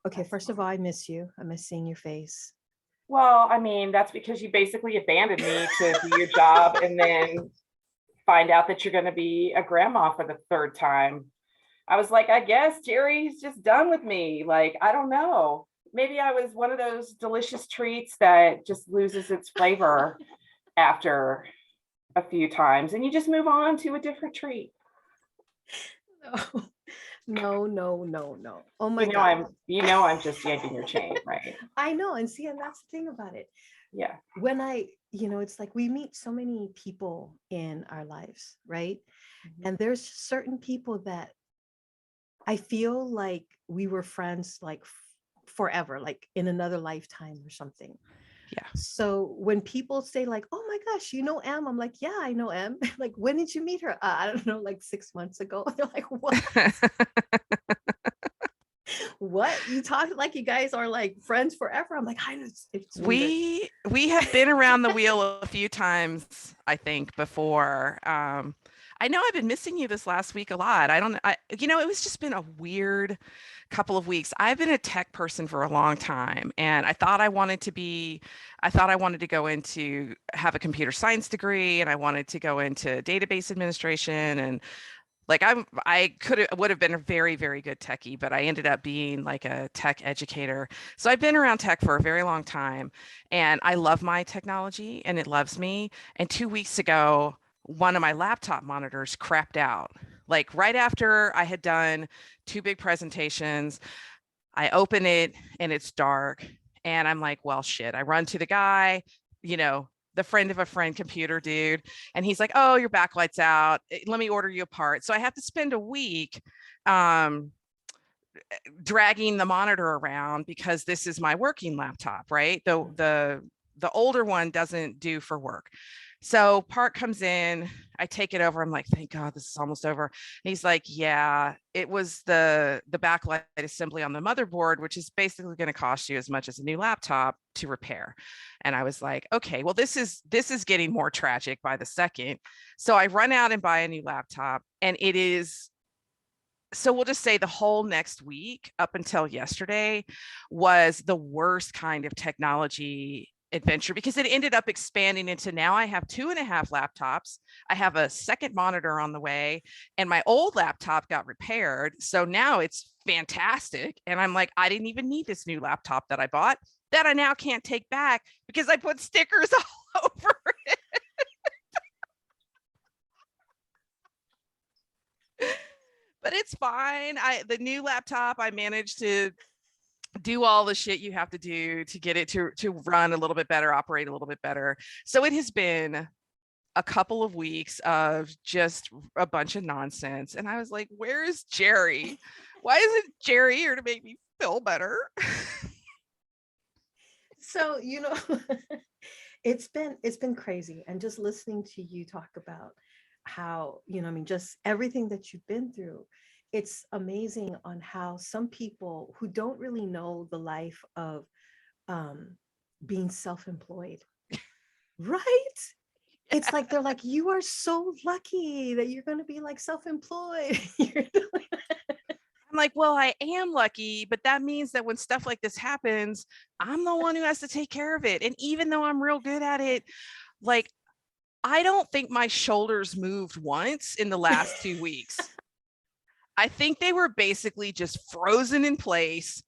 Okay, first of all, I miss you. I miss seeing your face. Well, I mean, that's because you basically abandoned me to do your job and then find out that you're going to be a grandma for the third time. I was like, I guess Jerry's just done with me. Like, I don't know. Maybe I was one of those delicious treats that just loses its flavor after a few times and you just move on to a different treat. No, no, no, no. Oh my You know, God. I'm just yanking your chain, right? I know. And see, and that's the thing about it. Yeah. When it's like we meet so many people in our lives, right? And there's certain people that I feel like we were friends like forever, like in another lifetime or something. Yeah. So when people say like, "Oh my gosh, you know Em?" I'm like, "Yeah, I know Em." Like, when did you meet her? I don't know, like 6 months ago. They're like, "What? What? You talk like you guys are like friends forever?" I'm like, "I know it's weird." We have been around the wheel a few times, I think, before. I know I've been missing you this last week a lot. It was just been a weird couple of weeks. I've been a tech person for a long time, and I thought I wanted to go into have a computer science degree, and I wanted to go into database administration, and like would have been a very, very good techie, but I ended up being like a tech educator. So I've been around tech for a very long time, and I love my technology and it loves me. And 2 weeks ago, one of my laptop monitors crapped out. Like right after I had done two big presentations, I open it and it's dark. And I'm like, well, shit. I run to the guy, the friend of a friend computer dude. And he's like, oh, your backlight's out. Let me order you a part. So I have to spend a week dragging the monitor around because this is my working laptop, right? The older one doesn't do for work. So part comes in, I take it over. I'm like, thank God this is almost over. And he's like, yeah, it was the backlight assembly on the motherboard, which is basically going to cost you as much as a new laptop to repair. And I was like, okay, well, this is getting more tragic by the second. So I run out and buy a new laptop, and it is, so we'll just say the whole next week up until yesterday was the worst kind of technology adventure, because it ended up expanding into, now I have 2.5 laptops. I have a second monitor on the way, and my old laptop got repaired. So now it's fantastic. And I'm like, I didn't even need this new laptop that I bought that I now can't take back because I put stickers all over it. But it's fine. The new laptop, I managed to do all the shit you have to do to get it to run a little bit better, operate a little bit better. So it has been a couple of weeks of just a bunch of nonsense. And I was like, where is Jerry? Why isn't Jerry here to make me feel better? So, it's been crazy. And just listening to you talk about how, just everything that you've been through. It's amazing on how some people who don't really know the life of being self-employed, right? It's like they're like, you are so lucky that you're going to be like self-employed. I'm like, well, I am lucky, but that means that when stuff like this happens, I'm the one who has to take care of it. And even though I'm real good at it, like, I don't think my shoulders moved once in the last 2 weeks. I think they were basically just frozen in place,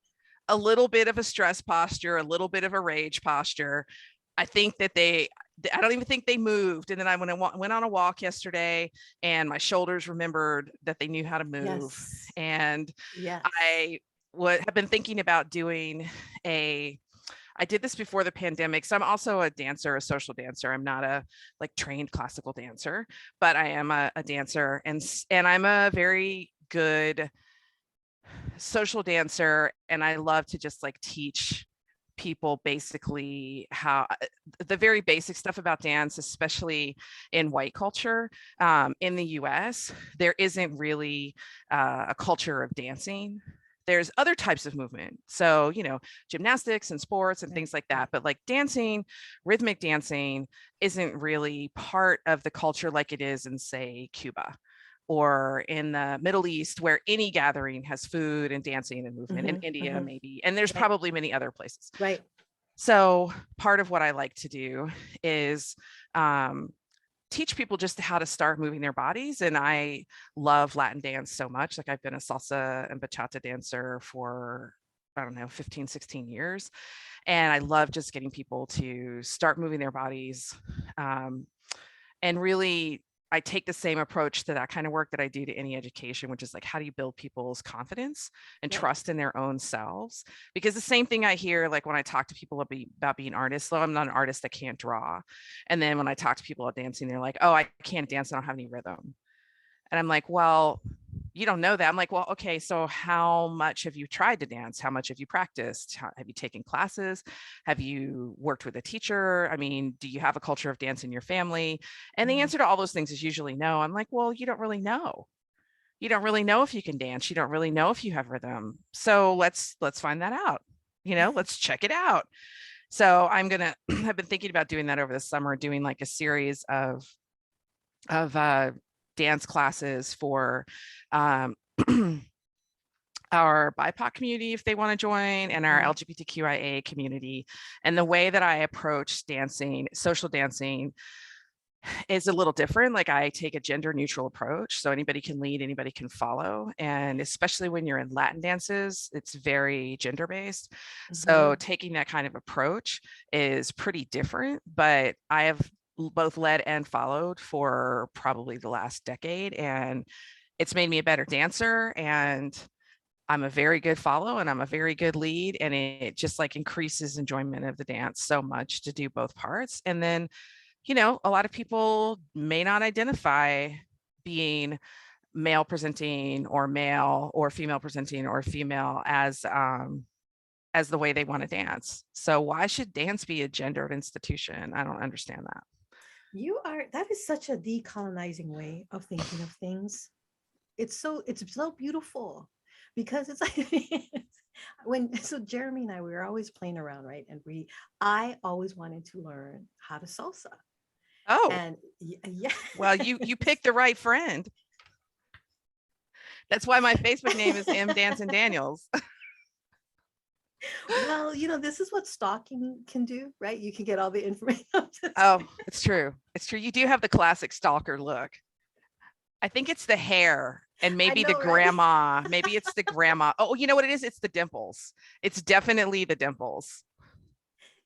a little bit of a stress posture, a little bit of a rage posture. I think that I don't even think they moved. And then I went on a walk yesterday, and my shoulders remembered that they knew how to move. Yes. And yes. I have been thinking about doing I did this before the pandemic. So I'm also a dancer, a social dancer. I'm not a trained classical dancer, but I am a dancer, and I'm a very good social dancer, and I love to just teach people basically how the very basic stuff about dance, especially in white culture. In the US, there isn't really a culture of dancing. There's other types of movement, so gymnastics and sports and things like that, but dancing, rhythmic dancing isn't really part of the culture like it is in, say, Cuba or in the Middle East, where any gathering has food and dancing and movement, in India maybe, and there's probably many other places. Right. So part of what I like to do is teach people just how to start moving their bodies. And I love Latin dance so much. Like I've been a salsa and bachata dancer for, I don't know, 15, 16 years. And I love just getting people to start moving their bodies. And really, I take the same approach to that kind of work that I do to any education, which is like, how do you build people's confidence and trust in their own selves? Because the same thing I hear, like when I talk to people about being artists, though I'm not an artist, I can't draw. And then when I talk to people about dancing, they're like, oh, I can't dance, I don't have any rhythm. And I'm like, well, you don't know that. I'm like, well, okay, so how much have you tried to dance? How much have you practiced? Have you taken classes? Have you worked with a teacher? I mean, do you have a culture of dance in your family? And the answer to all those things is usually no. I'm like, well, you don't really know. You don't really know if you can dance. You don't really know if you have rhythm. So let's find that out. Let's check it out. So I've been thinking about doing that over the summer, doing like a series of dance classes for our BIPOC community if they want to join, and our LGBTQIA community. And the way that I approach dancing, social dancing, is a little different. Like I take a gender neutral approach. So anybody can lead, anybody can follow. And especially when you're in Latin dances, it's very gender based. So taking that kind of approach is pretty different, but I have both led and followed for probably the last decade, and it's made me a better dancer, and I'm a very good follow and I'm a very good lead, and it just like increases enjoyment of the dance so much to do both parts. And then a lot of people may not identify being male presenting or male, or female presenting or female as the way they want to dance. So why should dance be a gendered institution? I don't understand that. That is such a decolonizing way of thinking of things. It's so beautiful, because it's like so Jeremy and I, we were always playing around, right? And I always wanted to learn how to salsa. Oh, and yeah. Well, you picked the right friend. That's why my Facebook name is Emareena Daniels. Well, this is what stalking can do, right? You can get all the information. Oh, it's true. It's true. You do have the classic stalker look. I think it's the hair and maybe the grandma. Right? Maybe it's the grandma. Oh, you know what it is? It's the dimples. It's definitely the dimples.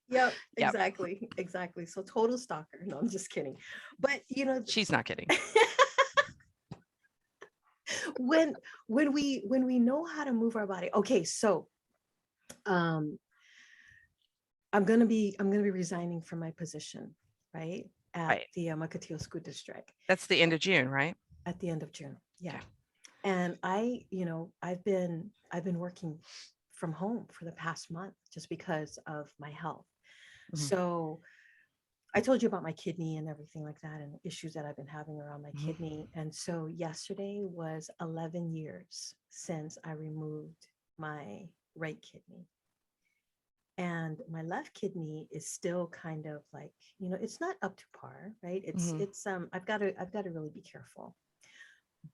Yep, exactly. Exactly. So total stalker. No, I'm just kidding. But she's not kidding. when we know how to move our body. Okay, so I'm gonna be resigning from my position, right? At the Makatio School District. That's the end of June, right? At the end of June. Yeah. And I've been working from home for the past month just because of my health. So I told you about my kidney and everything like that, and issues that I've been having around my kidney. And so yesterday was 11 years since I removed my right kidney. And my left kidney is still kind of like, it's not up to par, right? It's I've got to really be careful.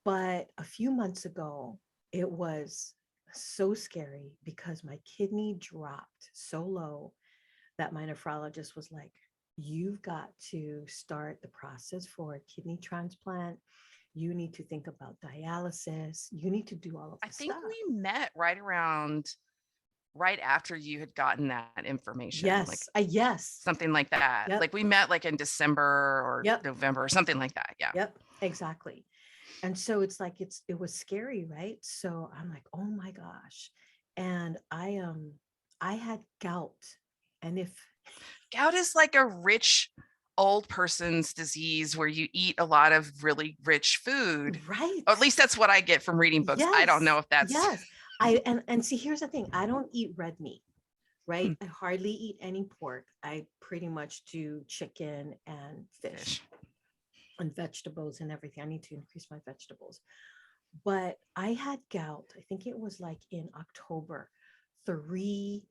But a few months ago, it was so scary because my kidney dropped so low that my nephrologist was like, you've got to start the process for a kidney transplant. You need to think about dialysis. You need to do all of this stuff. I think we met right after you had gotten that information. Yes. Yes. Something like that. Yep. Like we met like in December or November or something like that. Yeah. Yep. Exactly. And so it's like, it was scary, right? So I'm like, oh my gosh. And I had gout. And if gout is like a rich old person's disease where you eat a lot of really rich food. Right. Or at least that's what I get from reading books. Yes. I don't know if that's and see, here's the thing. I don't eat red meat, right? I hardly eat any pork. I pretty much do chicken and fish. And vegetables and everything. I need to increase my vegetables. But I had gout, I think it was like in October, 3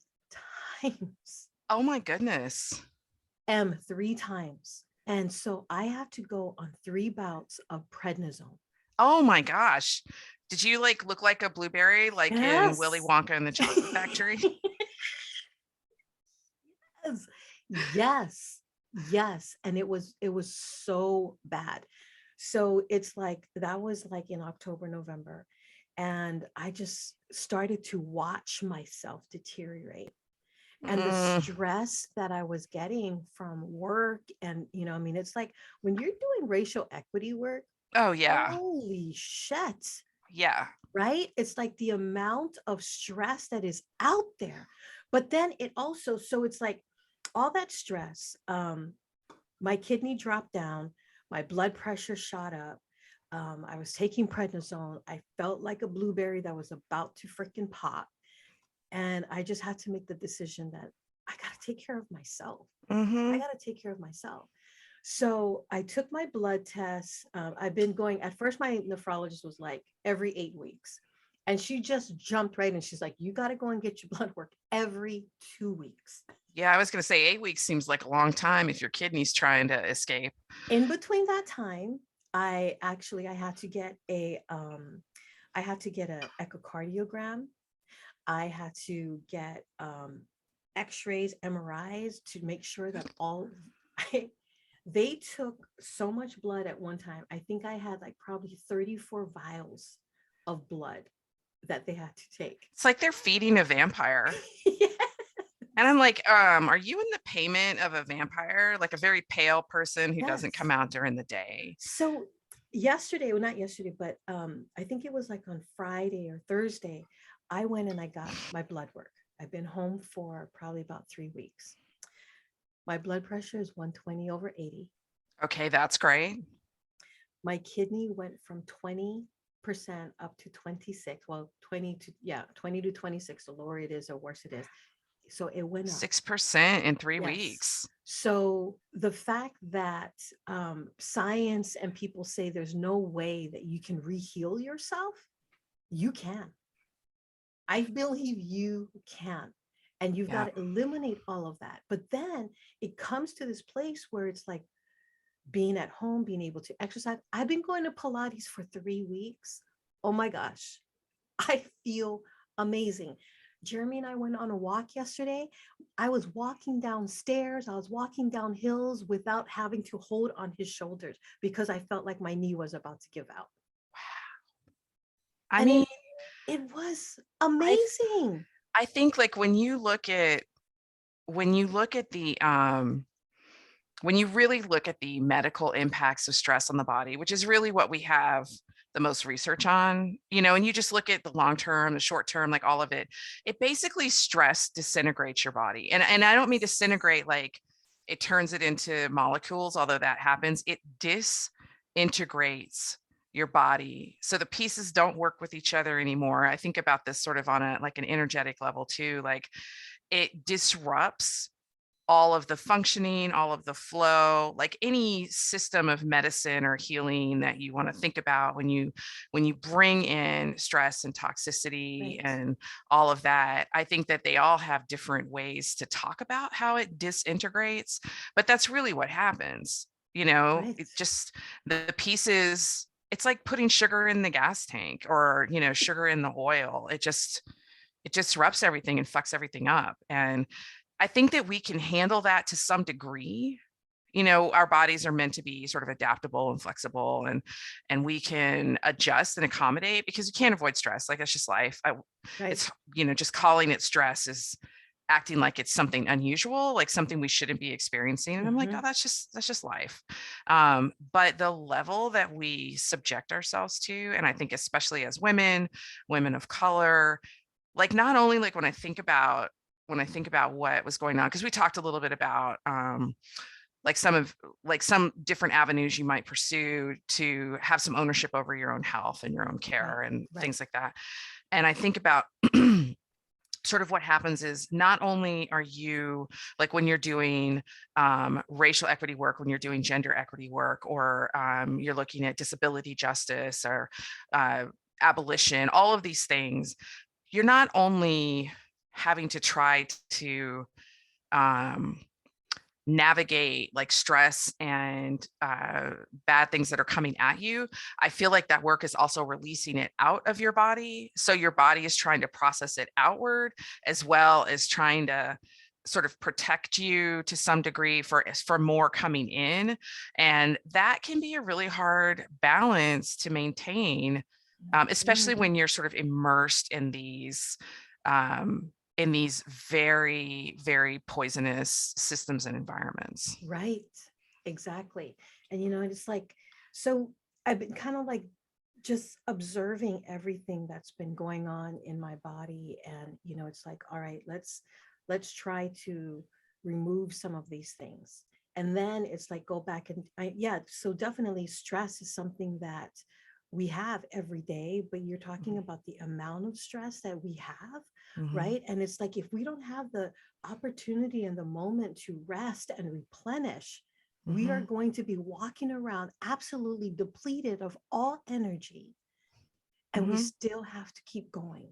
times. Oh my goodness. 3 times. And so I have to go on 3 bouts of prednisone. Oh my gosh. Did you like look like a blueberry like in Willy Yes. Wonka and the Chocolate Factory? Yes. Yes. Yes. And it was so bad. So it's like that was like in October, November. And I just started to watch myself deteriorate. And the Mm. stress that I was getting from work, and I mean, it's like when you're doing racial equity work, Oh yeah. holy shit, Yeah. right? It's like the amount of stress that is out there. But then it also, so it's like all that stress, my kidney dropped down, my blood pressure shot up. I was taking prednisone. I felt like a blueberry that was about to freaking pop. And I just had to make the decision that I got to take care of myself. I Mm-hmm. got to take care of myself. So I took my blood tests. I've been going, at first, my nephrologist was like every 8 weeks. And she just jumped right in. She's like, you got to go and get your blood work every 2 weeks. Yeah, I was gonna say 8 weeks seems like a long time if your kidney's trying to escape. In between that time, I had to get a echocardiogram. I had to get x-rays, MRIs to make sure that I, they took so much blood at one time. I think I had like probably 34 vials of blood that they had to take. It's like they're feeding a vampire. Yeah. And I'm like, are you in the payment of a vampire? Like a very pale person who doesn't Yes. come out during the day. So yesterday, well, not yesterday, but I think it was like on Friday or Thursday, I went and I got my blood work. I've been home for probably about 3 weeks. My blood pressure is 120/80. Okay, that's great. My kidney went from 20% up to 26. Well, 20 to 26. The lower it is, the worse it is. So it went up. 6% in three Yes. weeks. So the fact that science and people say there's no way that you can reheal yourself, you can. I believe you can. And you've Yeah. got to eliminate all of that. But then it comes to this place where it's like being at home, being able to exercise. I've been going to Pilates for 3 weeks. Oh my gosh, I feel amazing. Jeremy and I went on a walk yesterday. I was walking downstairs, I was walking down hills without having to hold on his shoulders because I felt like my knee was about to give out. I And mean, it was I amazing. I think like when you look at the when you really look at the medical impacts of stress on the body, which is really what we have the most research on, and you just look at the long term, the short term, like all of it, it basically stress disintegrates your body. And I don't mean disintegrate like it turns it into molecules, although that happens. It disintegrates your body. So the pieces don't work with each other anymore. I think about this sort of on a like an energetic level too. Like it disrupts all of the functioning, all of the flow, like any system of medicine or healing that you want to think about when you bring in stress and toxicity Right. and all of that. I think that they all have different ways to talk about how it disintegrates, but that's really what happens. Right. It just the pieces, it's like putting sugar in the gas tank or, sugar in the oil. It disrupts everything and fucks everything up. And I think that we can handle that to some degree. Our bodies are meant to be sort of adaptable and flexible, and we can adjust and accommodate because you can't avoid stress. Like it's just life. Right. It's, just calling it stress is acting like it's something unusual, like something we shouldn't be experiencing. And I'm like, oh, Mm-hmm. that's just life. But the level that we subject ourselves to, and I think especially as women of color, like not only like when I think about what was going on, because we talked a little bit about like some different avenues you might pursue to have some ownership over your own health and your own Right. care and Right. things like that. And I think about sort of what happens is not only are you like when you're doing racial equity work, when you're doing gender equity work, or you're looking at disability justice or abolition, all of these things, you're not only having to try to um, navigate like stress and bad things that are coming at you, I feel like that work is also releasing it out of your body. So your body is trying to process it outward, as well as trying to sort of protect you to some degree for more coming in. And that can be a really hard balance to maintain, especially when you're sort of immersed in these very, very poisonous systems and environments. Right. Exactly. And it's like, so I've been kind of like just observing everything that's been going on in my body. And, it's like, all right, let's try to remove some of these things. And then it's like, go back and so definitely stress is something that we have every day, but you're talking about the amount of stress that we have, right? And it's like, if we don't have the opportunity and the moment to rest and replenish, we are going to be walking around absolutely depleted of all energy, and we still have to keep going,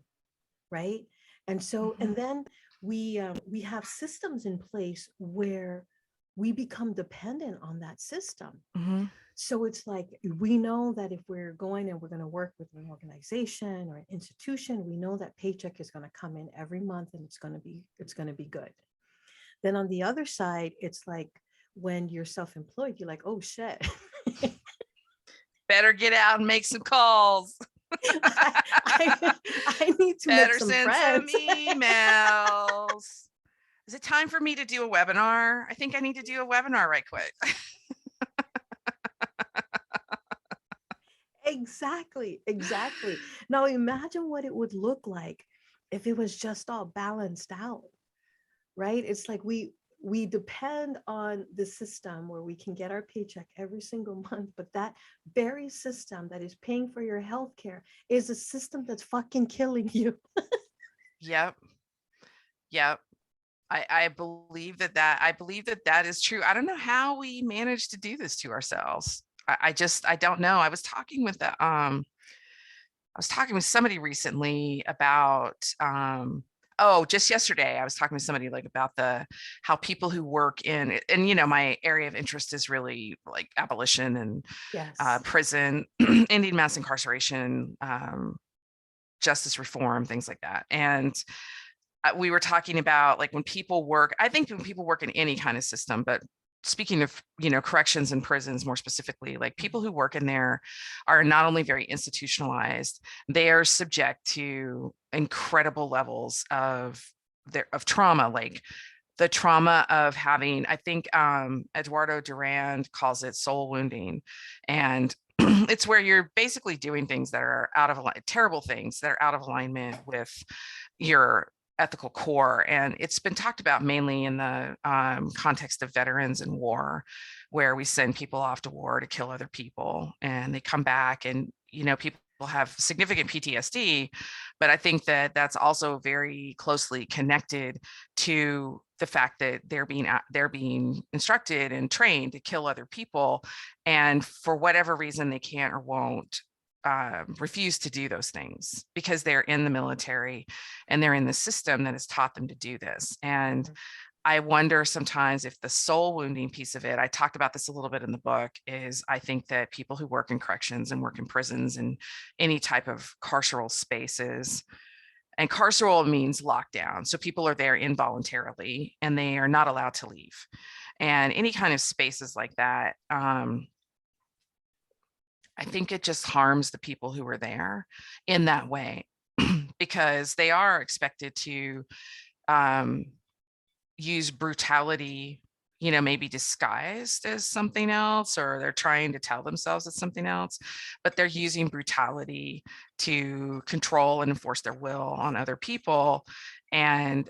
right? And so, and then we have systems in place where we become dependent on that system. So it's like, we know that if we're going and we're going to work with an organization or an institution, we know that paycheck is going to come in every month and it's going to be good. Then on the other side, it's like, when you're self-employed, you're like, oh shit. Better get out and make some calls. I need to Better make some send friends. some emails. Is it time for me to do a webinar? I think I need to do a webinar right quick. Exactly. Now imagine what it would look like if it was just all balanced out, right? It's like we depend on the system where we can get our paycheck every single month, but that very system that is paying for your healthcare is a system that's fucking killing you. Yep. I believe that is true. I don't know how we manage to do this to ourselves. I don't know. I was talking with somebody recently about just yesterday I was talking to somebody like about how people who work in, and my area of interest is really like abolition and Yes. prison, ending mass incarceration, justice reform, things like that. And we were talking about like when people work in any kind of system, but speaking of corrections and prisons more specifically, like people who work in there are not only very institutionalized, they are subject to incredible levels of trauma, like the trauma of having, I think Eduardo Durand calls it soul wounding. And it's where you're basically doing things that are terrible things that are out of alignment with your ethical core. And it's been talked about mainly in the context of veterans and war, where we send people off to war to kill other people and they come back, and people have significant PTSD. But I think that that's also very closely connected to the fact that they're being instructed and trained to kill other people, and for whatever reason they can't or won't refuse to do those things because they're in the military and they're in the system that has taught them to do this. And I wonder sometimes if the soul wounding piece of it, I talked about this a little bit in the book, is I think that people who work in corrections and work in prisons and any type of carceral spaces, and carceral means lockdown, so people are there involuntarily and they are not allowed to leave. And any kind of spaces like that, I think it just harms the people who are there in that way, because they are expected to use brutality, maybe disguised as something else, or they're trying to tell themselves it's something else, but they're using brutality to control and enforce their will on other people. And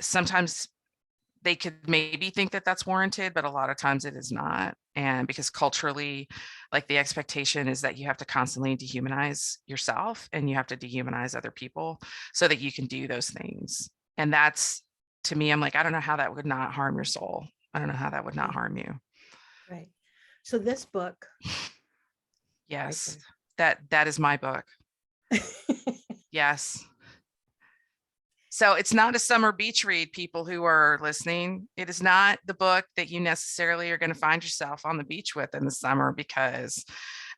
sometimes they could maybe think that that's warranted, but a lot of times it is not. And because culturally, like the expectation is that you have to constantly dehumanize yourself and you have to dehumanize other people so that you can do those things. And that's, to me, I'm like, I don't know how that would not harm your soul. I don't know how that would not harm you. Right. So this book. Yes, that is my book. Yes. So it's not a summer beach read, people who are listening. It is not the book that you necessarily are going to find yourself on the beach with in the summer, because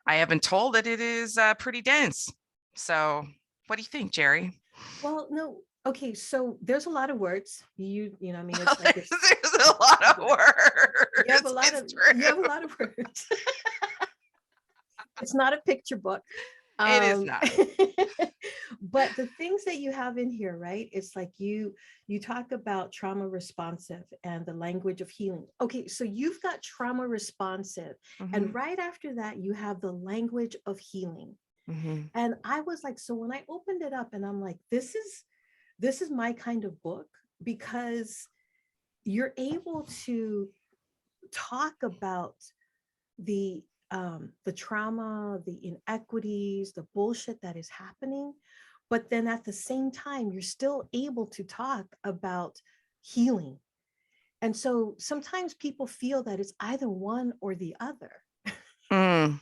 I have been told that it is pretty dense. So what do you think, Jerry? Well, no. Okay, so there's a lot of words. You know, I mean, it's like There's a lot of words. you have a lot It's of true. you have a lot of words. It's not a picture book. It is not. But the things that you have in here, right? It's like you talk about trauma responsive and the language of healing. Okay, so you've got trauma responsive, and Mhm, right after that, you have the language of healing. mhm, And I was like, so when I opened it up, and I'm like, this is my kind of book, because you're able to talk about the trauma, the inequities, the bullshit that is happening, but then at the same time, you're still able to talk about healing. And so sometimes people feel that it's either one or the other, mm,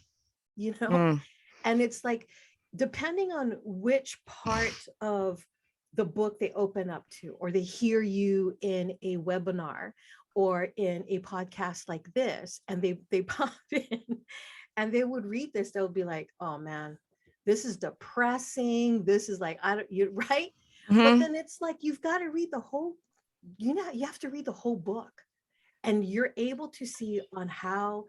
you know? mm. And it's like, depending on which part of the book they open up to, or they hear you in a webinar or in a podcast like this, and they pop in and they would read this, they'll be like, oh man, this is depressing. This is like, I don't, you right. But Mhm. then it's like, you've got to read the whole, you have to read the whole book, and you're able to see on how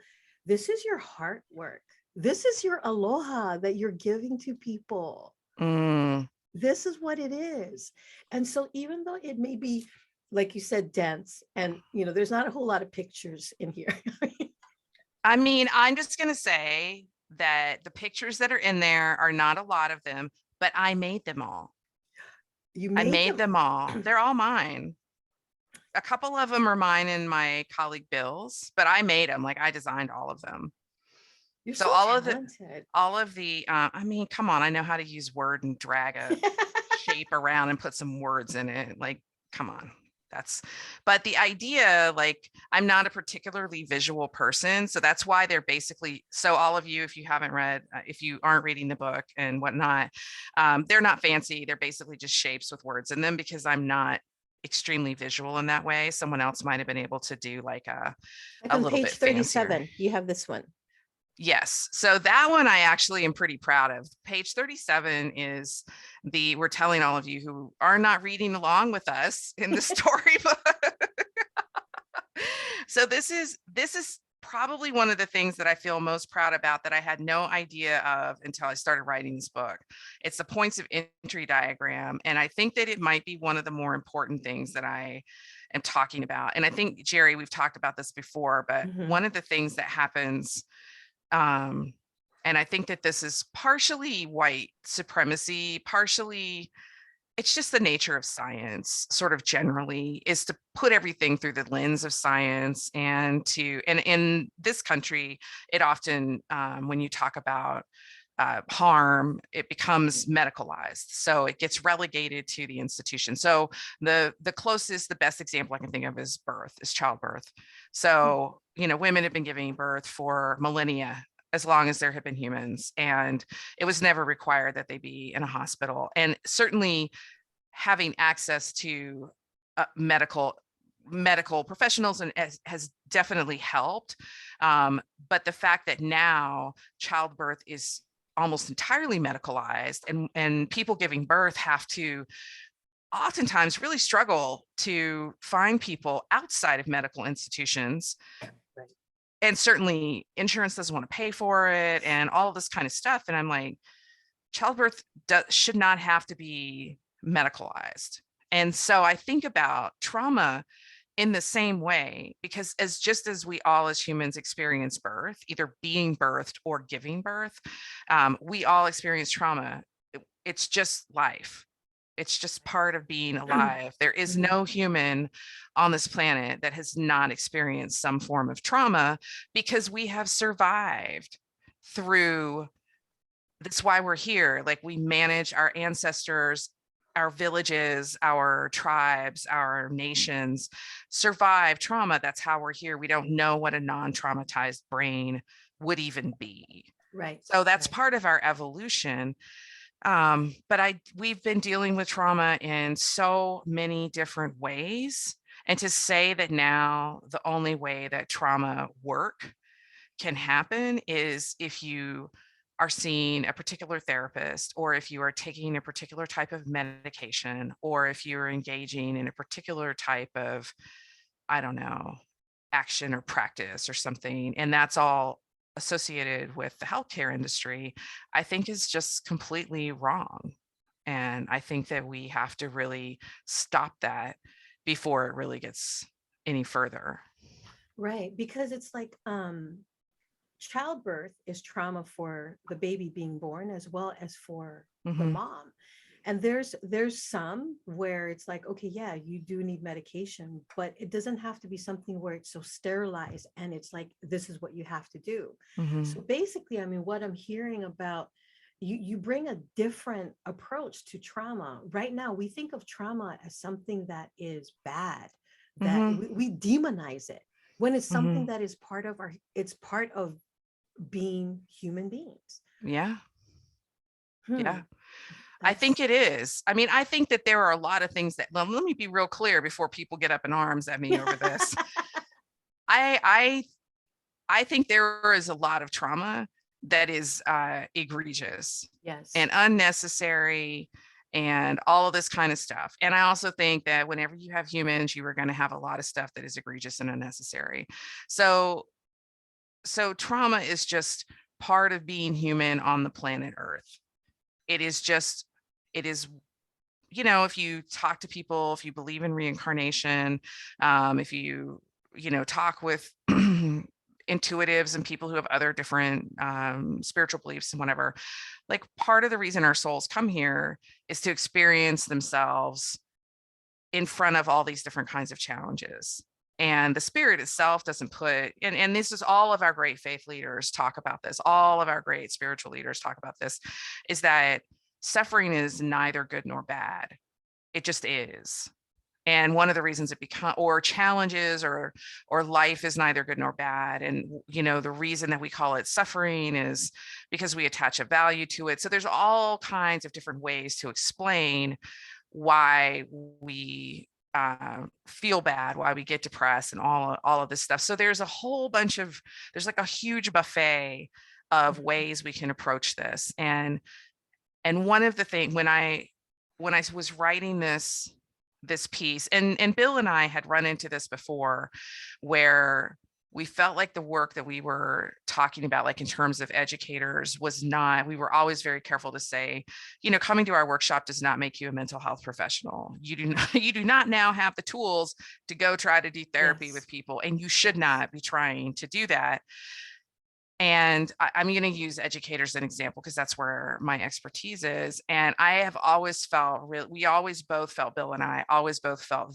this is your heart work. This is your aloha that you're giving to people. Mm. This is what it is. And so even though it may be, like you said, dense, and there's not a whole lot of pictures in here. I mean, I'm just going to say that the pictures that are in there are not a lot of them, but I made them all. You I made made them. them all. They're all mine. A couple of them are mine and my colleague Bill's, but I made them. Like, I designed all of them. You're So so all of talented. the, I mean, come on, I know how to use Word and drag a shape around and put some words in it. Like, come on. But the idea, like, I'm not a particularly visual person. So that's why they're basically, so all of you, if you haven't read, if you aren't reading the book and whatnot, they're not fancy. They're basically just shapes with words in them, because I'm not extremely visual in that way. Someone else might have been able to do like Like a on little page bit fancier. 37, you have this one. Yes. So that one I actually am pretty proud of. Page 37 is we're telling all of you who are not reading along with us in the storybook. So this is probably one of the things that I feel most proud about, that I had no idea of until I started writing this book. It's the points of entry diagram. And I think that it might be one of the more important things that I am talking about. And I think, Jerry, we've talked about this before, but one of the things that happens, and I think that this is partially white supremacy, partially it's just the nature of science, sort of generally, is to put everything through the lens of science, and in this country, it often, when you talk about harm, it becomes medicalized. So it gets relegated to the institution. So the best example I can think of is childbirth. So, women have been giving birth for millennia, as long as there have been humans, and it was never required that they be in a hospital. And certainly having access to medical professionals and has definitely helped. But the fact that now childbirth is almost entirely medicalized, and people giving birth have to oftentimes really struggle to find people outside of medical institutions. Right. And certainly insurance doesn't want to pay for it and all of this kind of stuff. And I'm like, childbirth should not have to be medicalized. And so I think about trauma in the same way, because just as we all as humans experience birth, either being birthed or giving birth, we all experience trauma. It's just life. It's just part of being alive. There is no human on this planet that has not experienced some form of trauma, because we have survived through. That's why we're here. Like, we manage our ancestors, our villages, our tribes, our nations survive trauma. That's how we're here. We don't know what a non-traumatized brain would even be. Right. So that's right. part of our evolution. But we've been dealing with trauma in so many different ways. And to say that now the only way that trauma work can happen is if you are seeing a particular therapist, or if you are taking a particular type of medication, or if you're engaging in a particular type of, I don't know, action or practice or something, and that's all associated with the healthcare industry, I think is just completely wrong. And I think that we have to really stop that before it really gets any further. Right, because it's like childbirth is trauma for the baby being born as well as for the Mhm. mom. And there's some where it's like, okay, yeah, you do need medication, but it doesn't have to be something where it's so sterilized and it's like, this is what you have to do. So Mhm. basically, I mean, what I'm hearing about, you bring a different approach to trauma. Right now, we think of trauma as something that is bad, that Mhm. we demonize it, when it's something Mhm. that is part of it's part of being human beings. Yeah. Hmm. Yeah. I think That's it is. I mean, I think that there are a lot of things that, well, let me be real clear before people get up in arms at me over this. I I I think there is a lot of trauma that is egregious yes. and unnecessary and all of this kind of stuff. And I also think that whenever you have humans, you are going to have a lot of stuff that is egregious and unnecessary. So trauma is just part of being human on the planet Earth. It is just, it is, if you talk to people, if you believe in reincarnation, if you, talk with intuitives and people who have other different spiritual beliefs and whatever, like part of the reason our souls come here is to experience themselves in front of all these different kinds of challenges. And the spirit itself doesn't put, and this is all of our great faith leaders talk about this, all of our great spiritual leaders talk about this, is that suffering is neither good nor bad. It just is. And one of the reasons it become, or challenges, or life is neither good nor bad. And the reason that we call it suffering is because we attach a value to it. So there's all kinds of different ways to explain why we feel bad, why we get depressed, and all of this stuff. So there's a whole bunch of, there's like a huge buffet of ways we can approach this. And one of the things, when I was writing this piece, and Bill and I had run into this before, where we felt like the work that we were talking about, like in terms of educators, was not, we were always very careful to say, coming to our workshop does not make you a mental health professional. You do not, you do not now have the tools to go try to do therapy Yes. with people, and you should Yes. not be trying to do that. And I'm going to use educators as an example because that's where my expertise is. And I have always felt we always both felt, Bill and I always both felt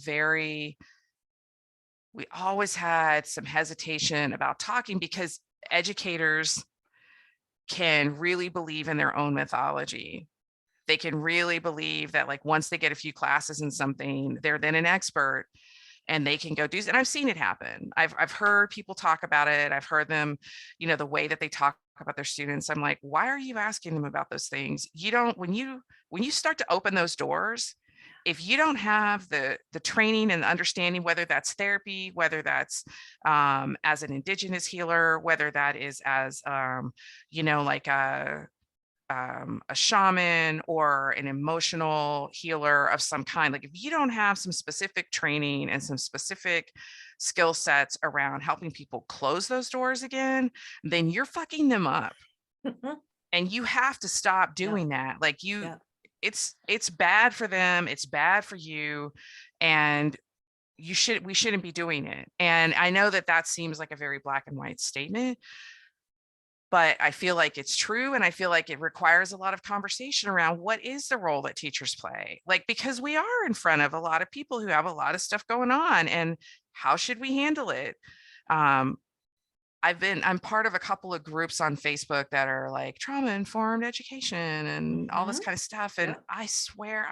we always had some hesitation about talking, because educators can really believe in their own mythology. They can really believe that, like, once they get a few classes in something, they're then an expert, and they can go do, and I've seen it happen. I've heard people talk about it. I've heard them, the way that they talk about their students. I'm like, why are you asking them about those things? You don't, when you start to open those doors, if you don't have the training and the understanding, whether that's therapy, whether that's as an indigenous healer, whether that is as like a shaman or an emotional healer of some kind, like if you don't have some specific training and some specific skill sets around helping people close those doors again, then you're fucking them up. And you have to stop Yeah. doing that. Like Yeah. it's bad for them, it's bad for you, and we shouldn't be doing it. And I know that that seems like a very black and white statement, but I feel like it's true. And I feel like it requires a lot of conversation around what is the role that teachers play, like, because we are in front of a lot of people who have a lot of stuff going on, and how should we handle it? um, I'm part of a couple of groups on Facebook that are like trauma informed education and all this Mhm. kind of stuff, and Yep. I swear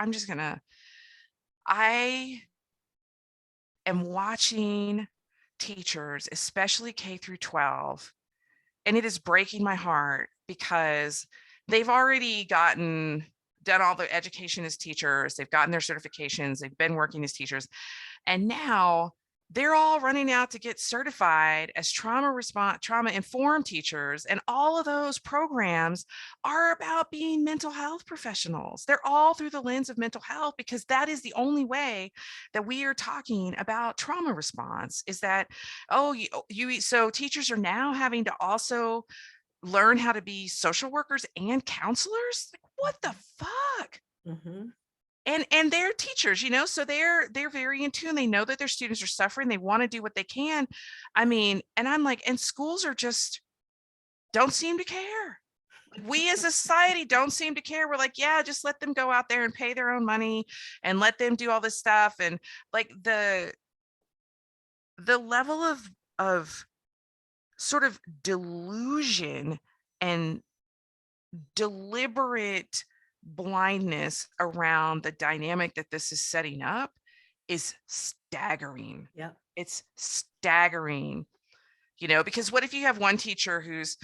I am watching teachers, especially K through 12, and it is breaking my heart because they've already gotten done all their education as teachers, they've gotten their certifications, they've been working as teachers, and now they're all running out to get certified as trauma informed teachers. And all of those programs are about being mental health professionals. They're all through the lens of mental health, because that is the only way that we are talking about trauma response, is that, so teachers are now having to also learn how to be social workers and counselors. Like, what the fuck? Mm-hmm. And they're teachers, so they're very in tune. They know that their students are suffering. They want to do what they can. I mean, and I'm like, and schools are just don't seem to care. We as a society don't seem to care. We're like, yeah, just let them go out there and pay their own money and let them do all this stuff. And like the level of sort of delusion and deliberate blindness around the dynamic that this is setting up is staggering. Yeah. It's staggering, because what if you have one teacher who's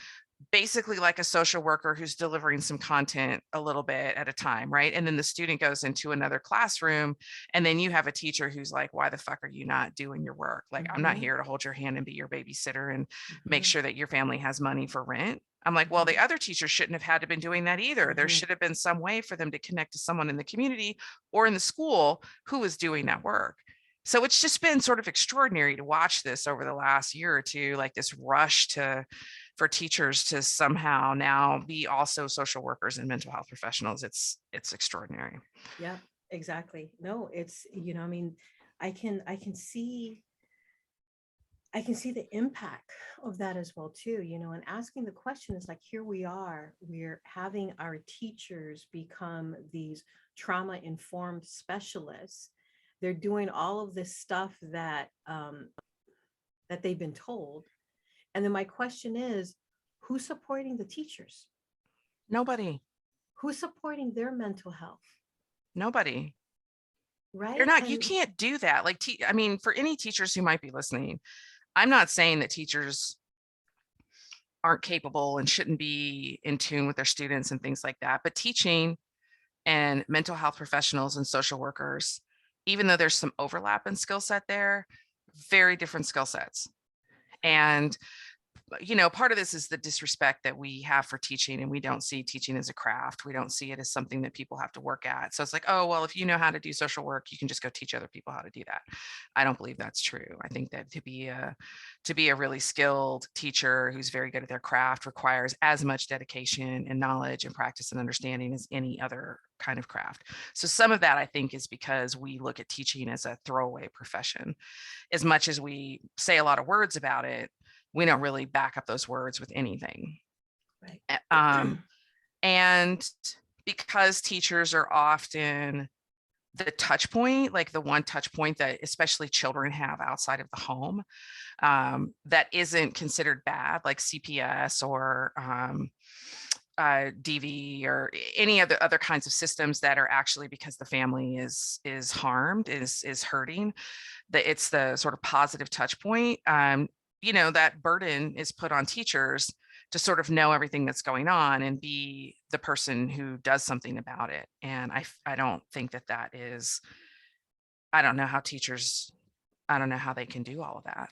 basically like a social worker who's delivering some content a little bit at a time, right? And then the student goes into another classroom, and then you have a teacher who's like, why the fuck are you not doing your work? Like, I'm not here to hold your hand and be your babysitter and make sure that your family has money for rent. I'm like, well, the other teachers shouldn't have had to been doing that either. There should have been some way for them to connect to someone in the community or in the school who was doing that work. So it's just been sort of extraordinary to watch this over the last year or two, like this rush for teachers to somehow now be also social workers and mental health professionals. It's extraordinary. Yeah, exactly. No, it's, I mean, I can see the impact of that as well too, and asking the question is like, here we're having our teachers become these trauma informed specialists. They're doing all of this stuff that they've been told. And then my question is, who's supporting the teachers? Nobody. Who's supporting their mental health? Nobody. Right? You're not, you can't do that. Like, I mean, for any teachers who might be listening, I'm not saying that teachers aren't capable and shouldn't be in tune with their students and things like that. But teaching and mental health professionals and social workers, even though there's some overlap in skill set there, very different skill sets. And part of this is the disrespect that we have for teaching, and we don't see teaching as a craft. We don't see it as something that people have to work at. So it's like, oh, well, if you know how to do social work, you can just go teach other people how to do that. I don't believe that's true. I think that to be a really skilled teacher who's very good at their craft requires as much dedication and knowledge and practice and understanding as any other kind of craft. So some of that, I think, is because we look at teaching as a throwaway profession. As much as we say a lot of words about it, we don't really back up those words with anything. Right. And because teachers are often the touch point, like the one touch point that especially children have outside of the home, that isn't considered bad, like CPS or DV or any other kinds of systems that are actually because the family is harmed, is hurting, that it's the sort of positive touch point. That burden is put on teachers to sort of know everything that's going on and be the person who does something about it. And I don't think that is, I don't know how they can do all of that.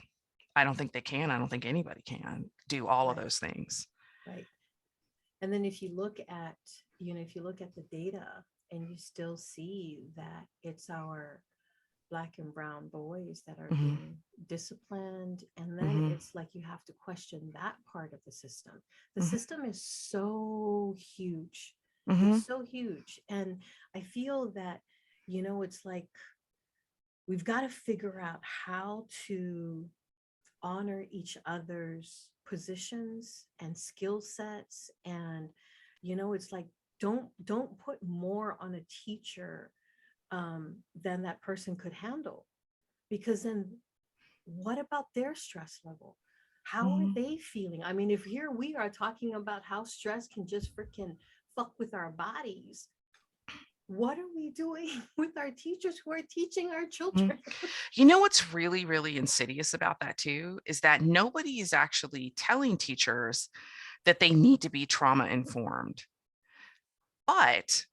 I don't think they can. I don't think anybody can do all of those things. Right. And then if you look at the data, and you still see that it's our Black and brown boys that are being disciplined. And then it's like, you have to question that part of the system. The system is so huge. It's so huge. And I feel that, it's like, we've got to figure out how to honor each other's positions and skill sets. And, it's like, don't put more on a teacher than that person could handle, because then what about their stress level? How are they feeling? I mean, if here we are talking about how stress can just freaking fuck with our bodies, what are we doing with our teachers who are teaching our children? What's really, really insidious about that too, is that nobody is actually telling teachers that they need to be trauma informed. But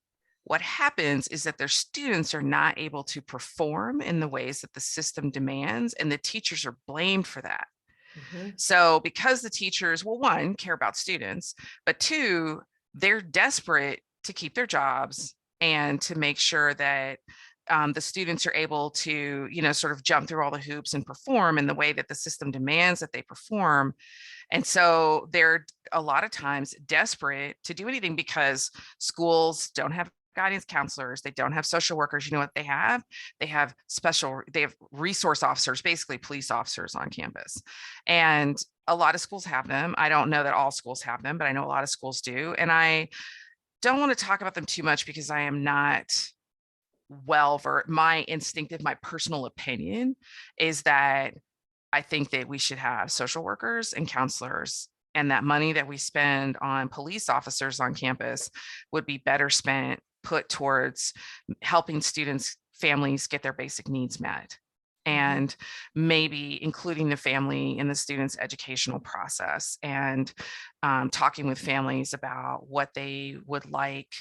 what happens is that their students are not able to perform in the ways that the system demands, and the teachers are blamed for that. Mhm. So because the teachers, well, one, care about students, but two, they're desperate to keep their jobs and to make sure that the students are able to, sort of jump through all the hoops and perform in the way that the system demands that they perform. And so they're a lot of times desperate to do anything because schools don't have guidance counselors, they don't have social workers. You know what they have? They have resource officers, basically police officers on campus. And a lot of schools have them. I don't know that all schools have them, but I know a lot of schools do. And I don't want to talk about them too much because I am not my personal opinion is that I think that we should have social workers and counselors, and that money that we spend on police officers on campus would be better spent put towards helping students, families get their basic needs met, and maybe including the family in the student's educational process, and talking with families about what they would like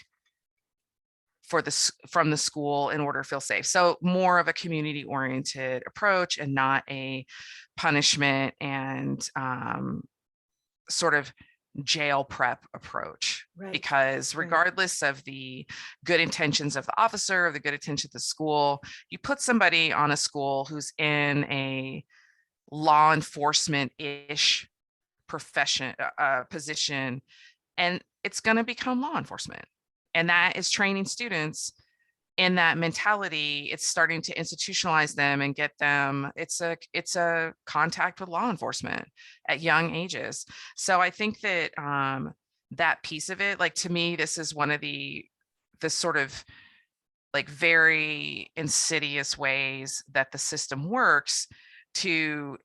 from the school in order to feel safe. So more of a community oriented approach and not a punishment and sort of jail prep approach. Right. Because Right. regardless of the good intentions of the officer or the good intentions of the school, you put somebody on a school who's in a law enforcement-ish position, and it's going to become law enforcement. And that is training students in that mentality. It's starting to institutionalize them and get them, it's a contact with law enforcement at young ages. So I think that that piece of it, like, to me, this is one of the sort of like very insidious ways that the system works to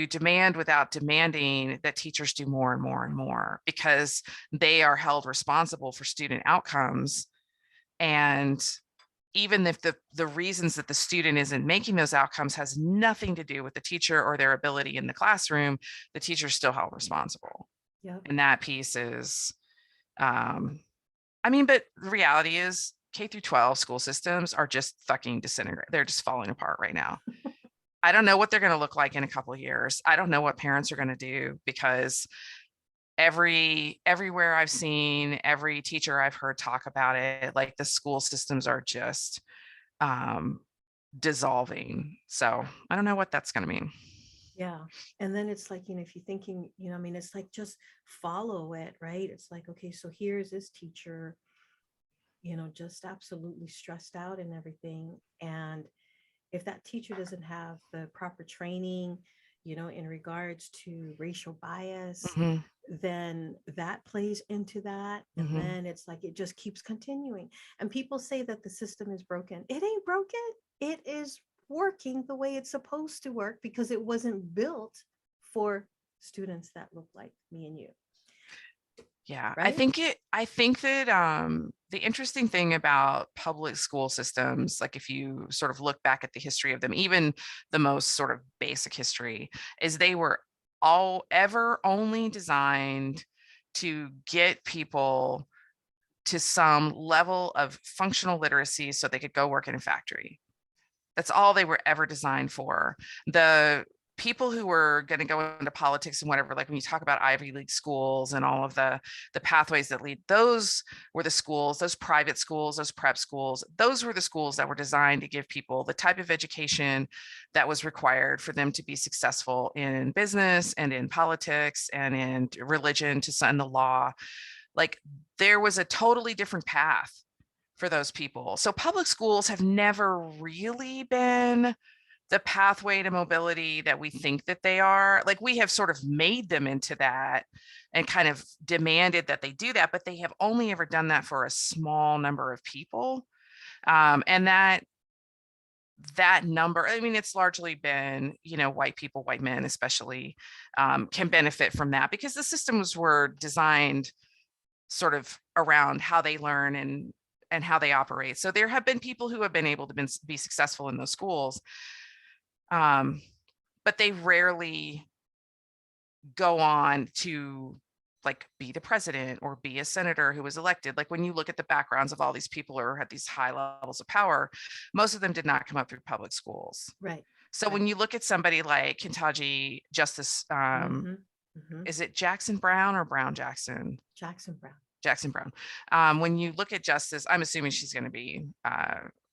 demand without demanding that teachers do more and more and more, because they are held responsible for student outcomes. And even if the reasons that the student isn't making those outcomes has nothing to do with the teacher or their ability in the classroom, the teacher's still held responsible. Yeah. And that piece is, but the reality is K through 12 school systems are just fucking disintegrating. They're just falling apart right now. I don't know what they're going to look like in a couple of years. I don't know what parents are going to do, because everywhere I've seen, every teacher I've heard talk about it, like, the school systems are just dissolving. So I don't know what that's going to mean. Yeah. And then it's like, if you're thinking, it's like, just follow it, right? It's like, okay, so here's this teacher, just absolutely stressed out and everything. And if that teacher doesn't have the proper training, in regards to racial bias, Mhm, then that plays into that. And mhm. then it's like, it just keeps continuing. And people say that the system is broken. It ain't broken. It is working the way it's supposed to work, because it wasn't built for students that look like me and you. Yeah, I Right. think that the interesting thing about public school systems, like, if you sort of look back at the history of them, even the most sort of basic history, is they were all ever only designed to get people to some level of functional literacy so they could go work in a factory. That's all they were ever designed for. The people who were going to go into politics and whatever, like when you talk about Ivy League schools and all of the pathways that lead, those were the schools, those private schools, those prep schools, those were the schools that were designed to give people the type of education that was required for them to be successful in business and in politics and in religion, and the law. Like, there was a totally different path for those people. So public schools have never really been the pathway to mobility that we think that they are. Like, we have sort of made them into that and kind of demanded that they do that, but they have only ever done that for a small number of people. And that number, it's largely been, white people, white men especially, can benefit from that, because the systems were designed sort of around how they learn and how they operate. So there have been people who have been able to be successful in those schools, but they rarely go on to like be the president or be a senator who was elected. Like when you look at the backgrounds of all these people who had these high levels of power, most of them did not come up through public schools. Right. So when you look at somebody like Kentucky Justice, is it Jackson Brown or Brown Jackson? Jackson Brown. Jackson Brown. When you look at Justice, I'm assuming she's going to be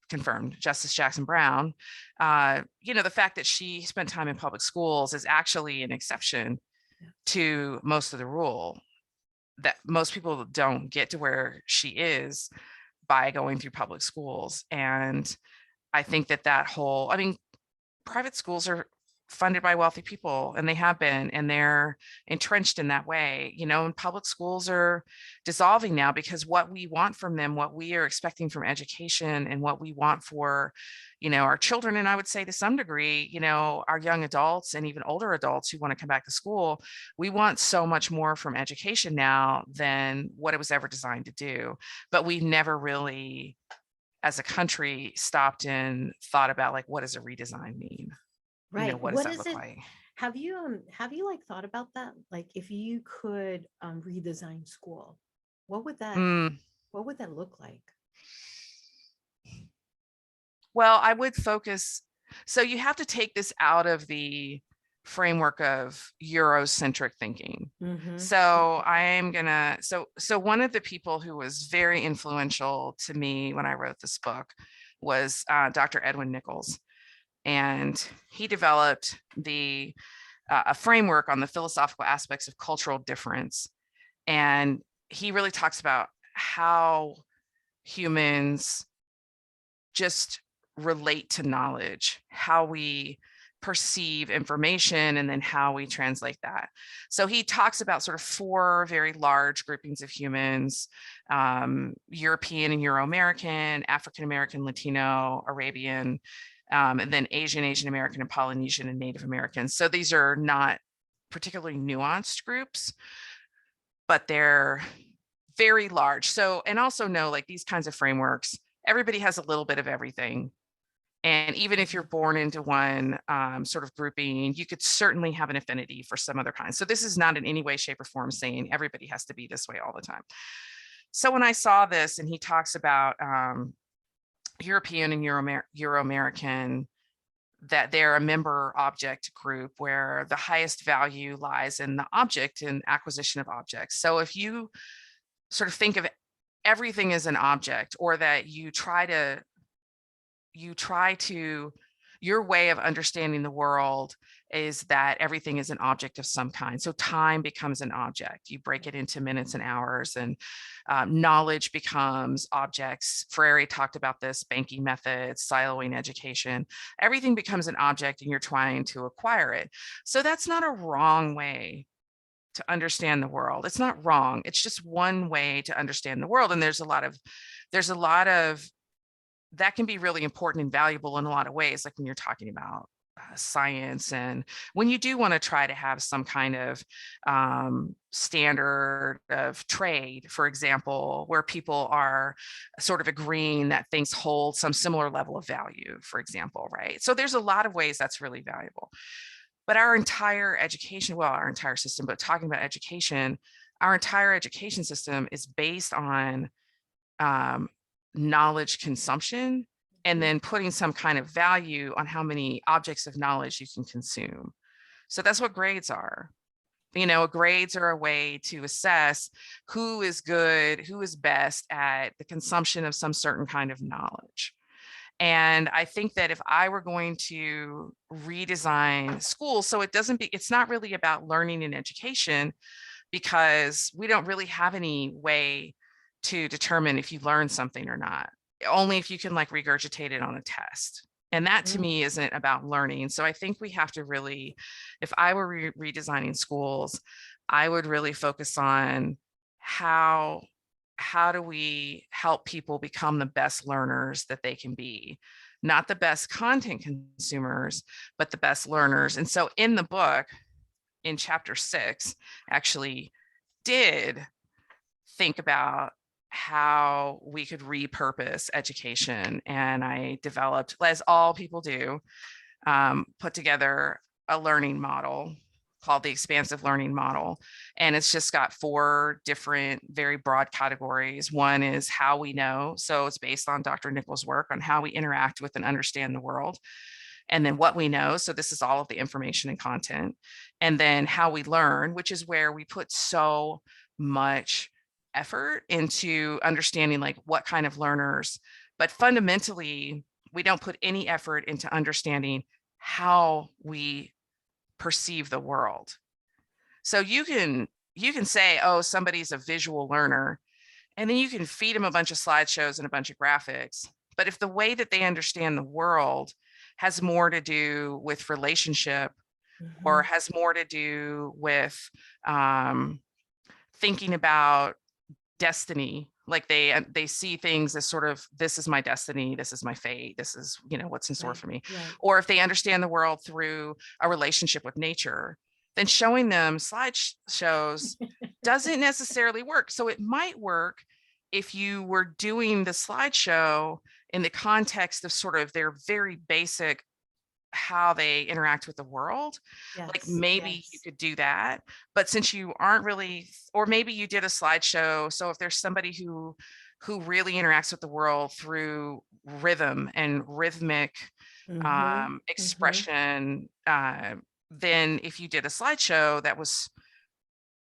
confirmed, Justice Jackson Brown. The fact that she spent time in public schools is actually an exception to most of the rule, that most people don't get to where she is by going through public schools. And I think that whole, private schools are funded by wealthy people, and they have been, and they're entrenched in that way, and public schools are dissolving now because what we want from them, what we are expecting from education, and what we want for, our children, and I would say to some degree, our young adults and even older adults who want to come back to school, we want so much more from education now than what it was ever designed to do. But we've never really, as a country, stopped and thought about like, what does a redesign mean? Right. What does that look like? Have you like thought about that? Like if you could redesign school, what would that look like? Well, I would focus. So you have to take this out of the framework of Eurocentric thinking. So I am gonna, so one of the people who was very influential to me when I wrote this book was Dr. Edwin Nichols. And he developed a framework on the philosophical aspects of cultural difference. And he really talks about how humans just relate to knowledge, how we perceive information, and then how we translate that. So he talks about sort of 4 very large groupings of humans: European and Euro-American, African-American, Latino, Arabian, and then Asian American, and Polynesian, and Native American. So these are not particularly nuanced groups, but they're very large. So, and also know, like these kinds of frameworks, everybody has a little bit of everything. And even if you're born into one sort of grouping, you could certainly have an affinity for some other kind. So this is not in any way, shape, or form saying everybody has to be this way all the time. So when I saw this, and he talks about European and Euro-American, that they're a member object group where the highest value lies in the object and acquisition of objects. So if you sort of think of everything as an object, or that you try to, your way of understanding the world is that everything is an object of some kind. So time becomes an object. You break it into minutes and hours, and knowledge becomes objects. Freire talked about this, banking methods, siloing education. Everything becomes an object, and you're trying to acquire it. So that's not a wrong way to understand the world. It's not wrong. It's just one way to understand the world. And there's a lot of that can be really important and valuable in a lot of ways, like when you're talking about science, and when you do want to try to have some kind of standard of trade, for example, where people are sort of agreeing that things hold some similar level of value, for example, right? So there's a lot of ways that's really valuable. But our entire education, well, our entire system, but talking about education, our entire education system is based on knowledge consumption, and then putting some kind of value on how many objects of knowledge you can consume. So that's what grades are. Grades are a way to assess who is good, who is best at the consumption of some certain kind of knowledge. And I think that if I were going to redesign schools, so it's not really about learning and education, because we don't really have any way to determine if you learn something or not, only if you can like regurgitate it on a test. And that to me isn't about learning. So I think we have to really, if I were redesigning schools, I would really focus on how do we help people become the best learners that they can be, not the best content consumers, but the best learners. And so in the book, in chapter 6, actually did think about how we could repurpose education. And I developed, as all people do, put together a learning model called the expansive learning model. And it's just got 4 different, very broad categories. One is how we know. So it's based on Dr. Nichols' work on how we interact with and understand the world. And then what we know. So this is all of the information and content. And then how we learn, which is where we put so much effort into understanding like what kind of learners, but fundamentally, we don't put any effort into understanding how we perceive the world. So you can say, oh, somebody's a visual learner, and then you can feed them a bunch of slideshows and a bunch of graphics. But if the way that they understand the world has more to do with relationship or has more to do with thinking about destiny, like they see things as sort of, this is my destiny, this is my fate, this is, you know, what's in store for me. Or if they understand the world through a relationship with nature, then showing them slideshows doesn't necessarily work. So it might work if you were doing the slideshow in the context of sort of their very basic how they interact with the world. Like maybe you could do that, but since you aren't really, or maybe you did a slideshow. So if there's somebody who really interacts with the world through rhythm and rhythmic expression, then if you did a slideshow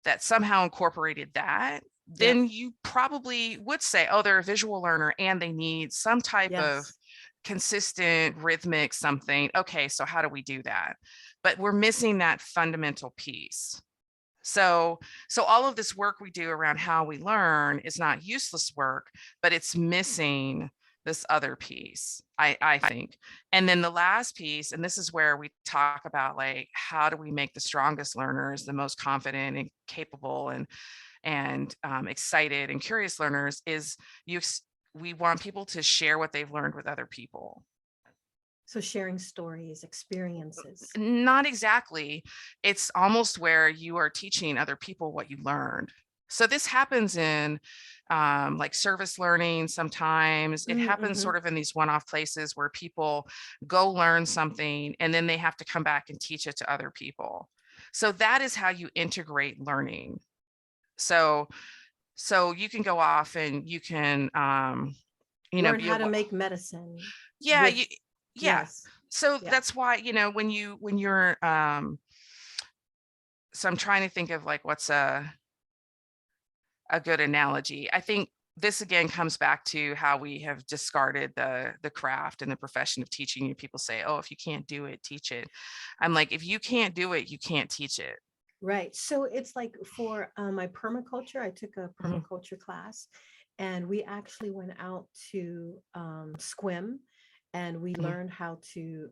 that somehow incorporated that, then you probably would say, oh, they're a visual learner and they need some type of consistent rhythmic something. Okay, so how do we do that? But we're missing that fundamental piece. So all of this work we do around how we learn is not useless work, but it's missing this other piece, I think. And then the last piece, and this is where we talk about like, how do we make the strongest learners, the most confident and capable and excited and curious learners, is we want people to share what they've learned with other people. So sharing stories, experiences. Not exactly. It's almost where you are teaching other people what you learned. So this happens in like service learning sometimes. It happens sort of in these one-off places where people go learn something and then they have to come back and teach it to other people. So that is how you integrate learning. So you can go off and you can, learn how to make medicine. Yeah. With, So that's why, you know, when you're, so I'm trying to think of like, what's a good analogy. I think this again comes back to how we have discarded the craft and the profession of teaching. You people say, oh, if you can't do it, teach it. I'm like, if you can't do it, you can't teach it. Right. So it's like for my permaculture, I took a permaculture class and we actually went out to Squim and we learned how to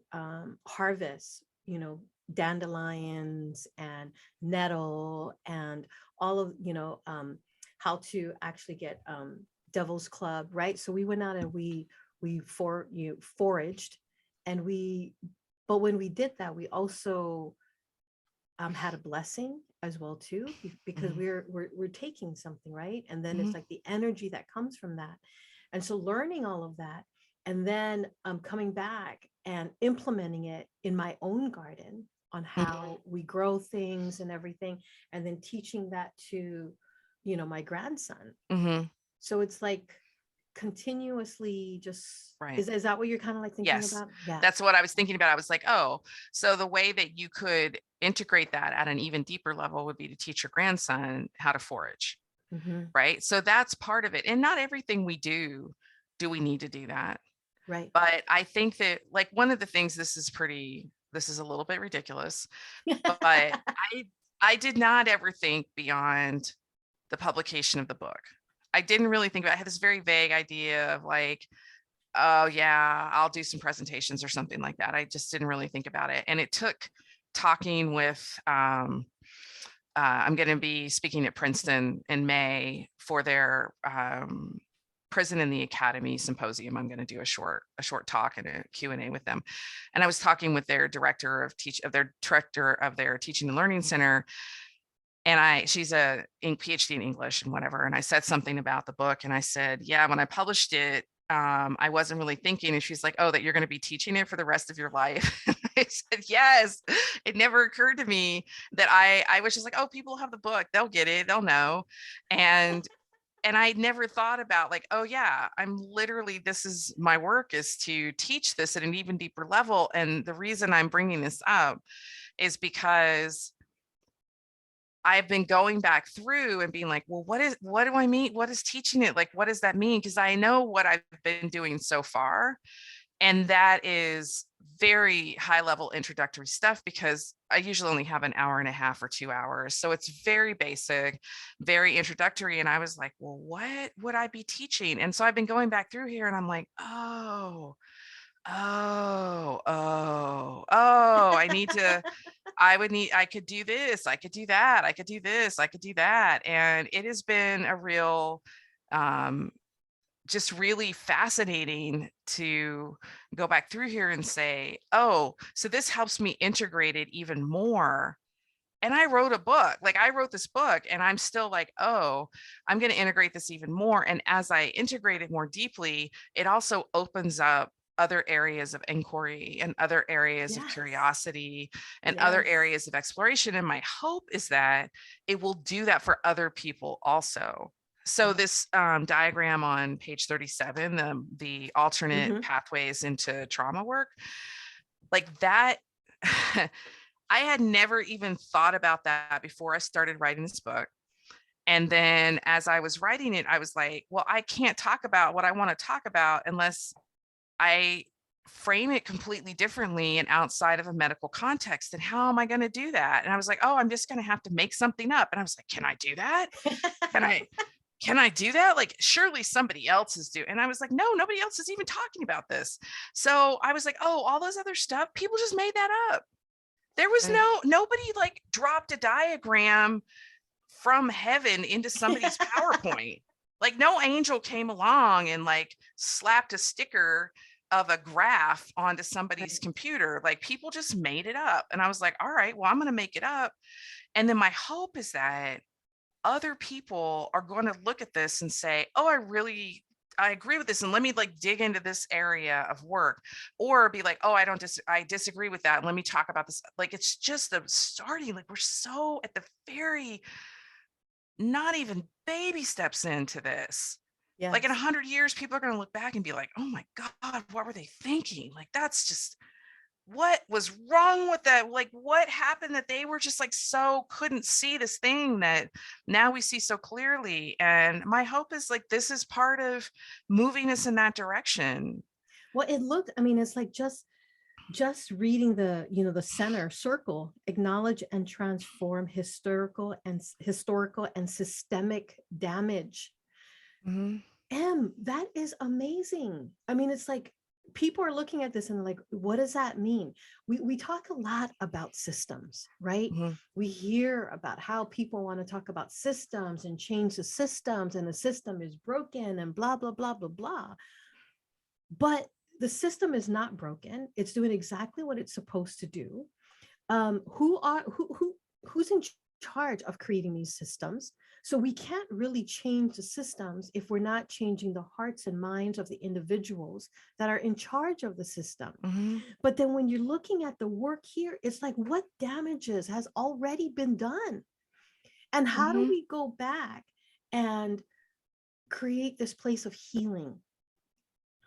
harvest, you know, dandelions and nettle and all of, you know, how to actually get devil's club, right? So we went out and we foraged and but when we did that, we also had a blessing as well too, because we're taking something, right? And then it's like the energy that comes from that. And so learning all of that and then coming back and implementing it in my own garden on how we grow things and everything, and then teaching that to, you know, my grandson. So it's like continuously just is that what you're kind of like thinking about? Yeah, that's what I was thinking about. I was like, oh, so the way that you could integrate that at an even deeper level would be to teach your grandson how to forage, right? So that's part of it. And not everything we do we need to do that, right? But I think that like one of the things, this is a little bit ridiculous, but I did not ever think beyond the publication of the book. I didn't really think about it. I had this very vague idea of like, oh yeah, I'll do some presentations or something like that. I just didn't really think about it. And it took talking with, I'm going to be speaking at Princeton in May for their Prison in the Academy symposium. I'm going to do a short talk and a Q&A with them. And I was talking with their director of their teaching and learning center. And she's a PhD in English and whatever. And I said something about the book and I said, yeah, when I published it, I wasn't really thinking. And she's like, oh, that you're going to be teaching it for the rest of your life. I said, yes. It never occurred to me that I was just like, oh, people have the book. They'll get it. They'll know. And I never thought about like, oh yeah, I'm literally, this is my work, is to teach this at an even deeper level. And the reason I'm bringing this up is because I've been going back through and being like, well, what do I mean? What is teaching it? Like, what does that mean? Because I know what I've been doing so far. And that is very high level introductory stuff, because I usually only have an hour and a half or 2 hours. So it's very basic, very introductory. And I was like, well, what would I be teaching? And so I've been going back through here and I'm like, I could do this, I could do that, I could do this, I could do that. And it has been a real, just really fascinating to go back through here and say, oh, so this helps me integrate it even more. And I wrote a book, like I wrote this book and I'm still like, oh, I'm going to integrate this even more. And as I integrate it more deeply, it also opens up other areas of inquiry and other areas of Yes. curiosity and other Yes. areas of exploration. And my hope is that it will do that for other people also. So Yeah. this diagram on page 37, the alternate Mhm. pathways into trauma work, like that, I had never even thought about that before I started writing this book. And then as I was writing it, I was like, well, I can't talk about what I want to talk about unless I frame it completely differently and outside of a medical context. And how am I going to do that? And I was like, oh, I'm just going to have to make something up. And I was like, can I do that? Can I do that? Like, surely somebody else is doing. And I was like, no, nobody else is even talking about this. So I was like, oh, all those other stuff, people just made that up. There was Right. nobody like dropped a diagram from heaven into somebody's PowerPoint. Like no angel came along and like slapped a sticker of a graph onto somebody's Right. computer. Like people just made it up. And I was like, all right, well, I'm going to make it up. And then my hope is that other people are going to look at this and say, oh, I agree with this, and let me like dig into this area of work, or be like, oh, I disagree with that, and let me talk about this. Like it's just the starting, like we're so at the very, not even baby steps into this. Like in Yes. 100 years, people are going to look back and be like, oh my God, what were they thinking? Like that's just, what was wrong with that? Like what happened that they were just like so couldn't see this thing that now we see so clearly? And my hope is like this is part of moving us in that direction. Well, it looked, I mean, it's like just reading the, the center circle, acknowledge and transform historical and systemic damage. Mhm, That is amazing. I mean, it's like people are looking at this and like, what does that mean? We talk a lot about systems, right? mhm, We hear about how people want to talk about systems and change the systems, and the system is broken and blah, blah, blah, blah, blah. But the system is not broken. It's doing exactly what it's supposed to do. Who's in charge of creating these systems? So we can't really change the systems if we're not changing the hearts and minds of the individuals that are in charge of the system. mhm, But then when you're looking at the work here, it's like, what damages has already been done? And how do mhm. we go back and create this place of healing?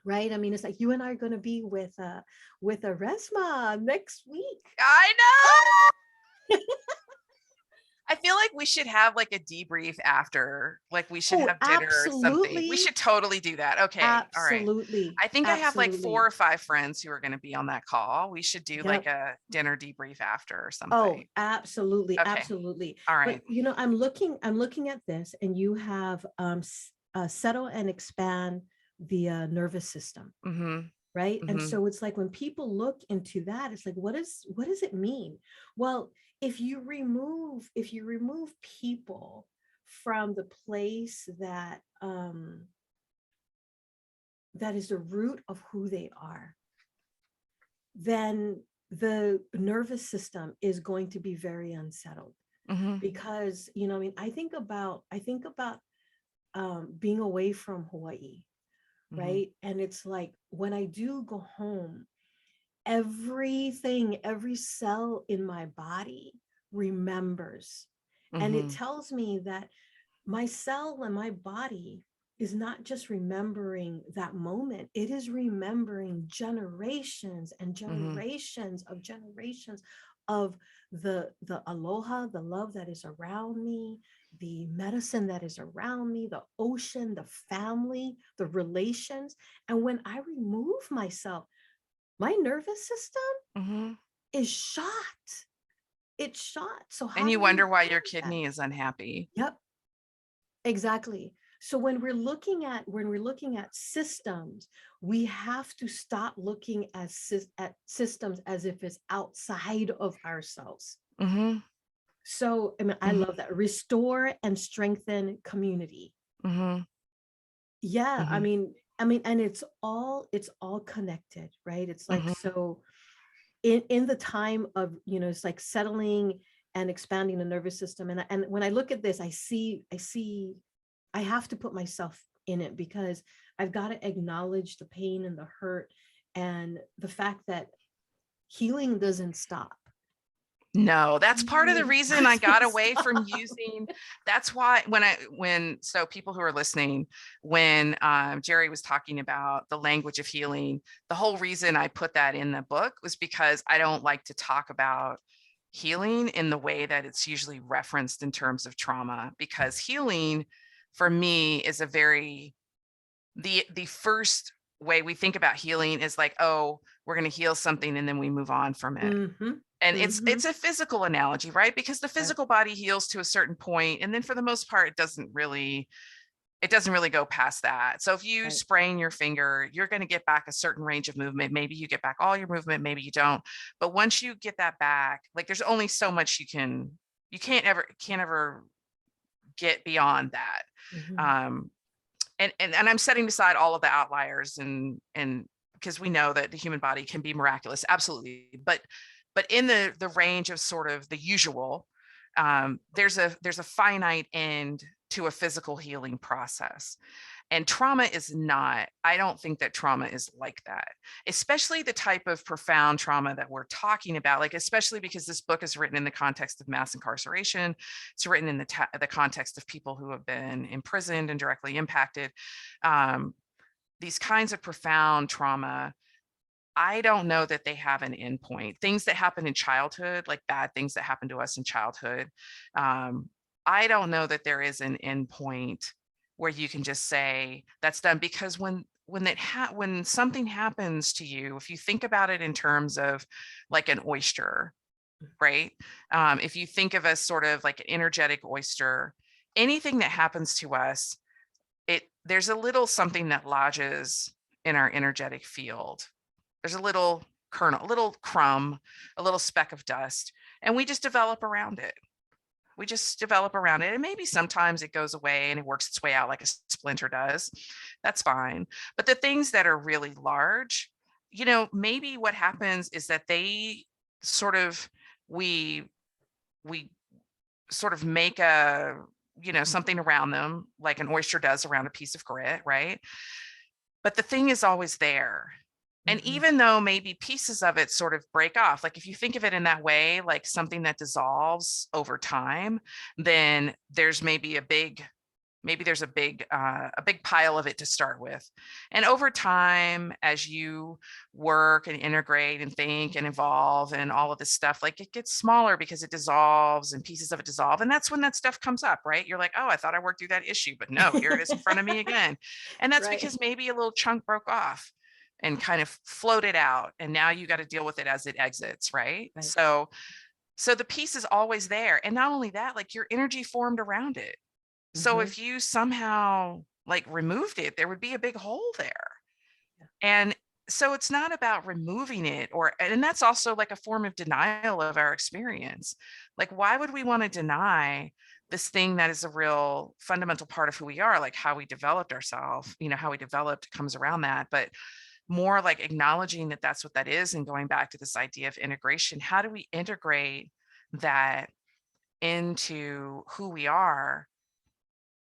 Right? I mean, it's like you and I are going to be with a Resma next week. I know. I feel like we should have like a debrief after, like we should Oh, have dinner or something. We absolutely. should totally do that. Okay. All right. Absolutely. I think I have like 4 Absolutely. or 5 friends who are going to be on that call. We should do like Yep. a dinner debrief after or Oh, something. absolutely. Okay. Absolutely. All But right. I'm looking at this, and you have settle and expand the nervous system, Mhm. right? And Mhm. so it's like when people look into that, it's like, what does it mean? Well, if you remove people from the place that is the root of who they are, then the nervous system is going to be very unsettled. Mhm. Because I mean, I think about being away from Hawaii, right? And it's like when I do go home, everything, every cell in my body remembers. And it tells me that my cell and my body is not just remembering that moment, it is remembering generations and generations of the aloha, the love that is around me, the medicine that is around me, the ocean, the family, the relations. And when I remove myself, my nervous system is shot. It's shot. So how And you do we wonder why your manage that? kidney is unhappy. Yep, exactly. So when we're looking at systems, we have to stop looking at systems as if it's outside of ourselves. So I mean, I love that. Restore and strengthen community. Yeah, I mean, and it's all connected, right? It's like, so in the time of, it's like settling and expanding the nervous system. And when I look at this, I see I have to put myself in it, because I've got to acknowledge the pain and the hurt and the fact that healing doesn't stop. No, that's part of the Healing reason I got doesn't away from stop. using. That's why so people who are listening, when Jerry was talking about the language of healing, the whole reason I put that in the book was because I don't like to talk about healing in the way that it's usually referenced in terms of trauma, because healing for me is the first way we think about healing is like, oh, we're going to heal something and then we move on from it. And it's a physical analogy, right? Because the physical body heals to a certain point, and then for the most part, it doesn't really go past that. So if you sprain your finger, you're going to get back a certain range of movement. Maybe you get back all your movement, maybe you don't. But once you get that back, like there's only so much you can't ever get beyond that. And I'm setting aside all of the outliers and because we know that the human body can be miraculous, absolutely. But in the range of sort of the usual, there's a finite end to a physical healing process. And trauma is not. I don't think that trauma is like that, especially the type of profound trauma that we're talking about, like especially because this book is written in the context of mass incarceration. It's written in the context of people who have been imprisoned and directly impacted. These kinds of profound trauma, I don't know that they have an endpoint. Things that happen in childhood, like bad things that happen to us in childhood, I don't know that there is an endpoint where you can just say that's done. Because when something happens to you, if you think about it in terms of like an oyster, right? If you think of us sort of like an energetic oyster, anything that happens to us, there's a little something that lodges in our energetic field. There's a little kernel, a little crumb, a little speck of dust, and we just develop around it. And maybe sometimes it goes away and it works its way out like a splinter does. That's fine. But the things that are really large, maybe what happens is that they sort of, we sort of make something around them, like an oyster does around a piece of grit, right? But the thing is always there. And even though maybe pieces of it sort of break off, like if you think of it in that way, like something that dissolves over time, then there's maybe a big pile of it to start with. And over time, as you work and integrate and think and evolve and all of this stuff, like it gets smaller because it dissolves and pieces of it dissolve. And that's when that stuff comes up, right? You're like, oh, I thought I worked through that issue, but no, here it is in front of me again. And that's because maybe a little chunk broke off and kind of floated out. And now you got to deal with it as it exits, right? So the piece is always there. And not only that, like your energy formed around it. So if you somehow like removed it, there would be a big hole there. And so it's not about removing it, and that's also like a form of denial of our experience. Like, why would we want to deny this thing that is a real fundamental part of who we are, like how we developed ourselves, how we developed comes around that, but more like acknowledging that that's what that is. And going back to this idea of integration, how do we integrate that into who we are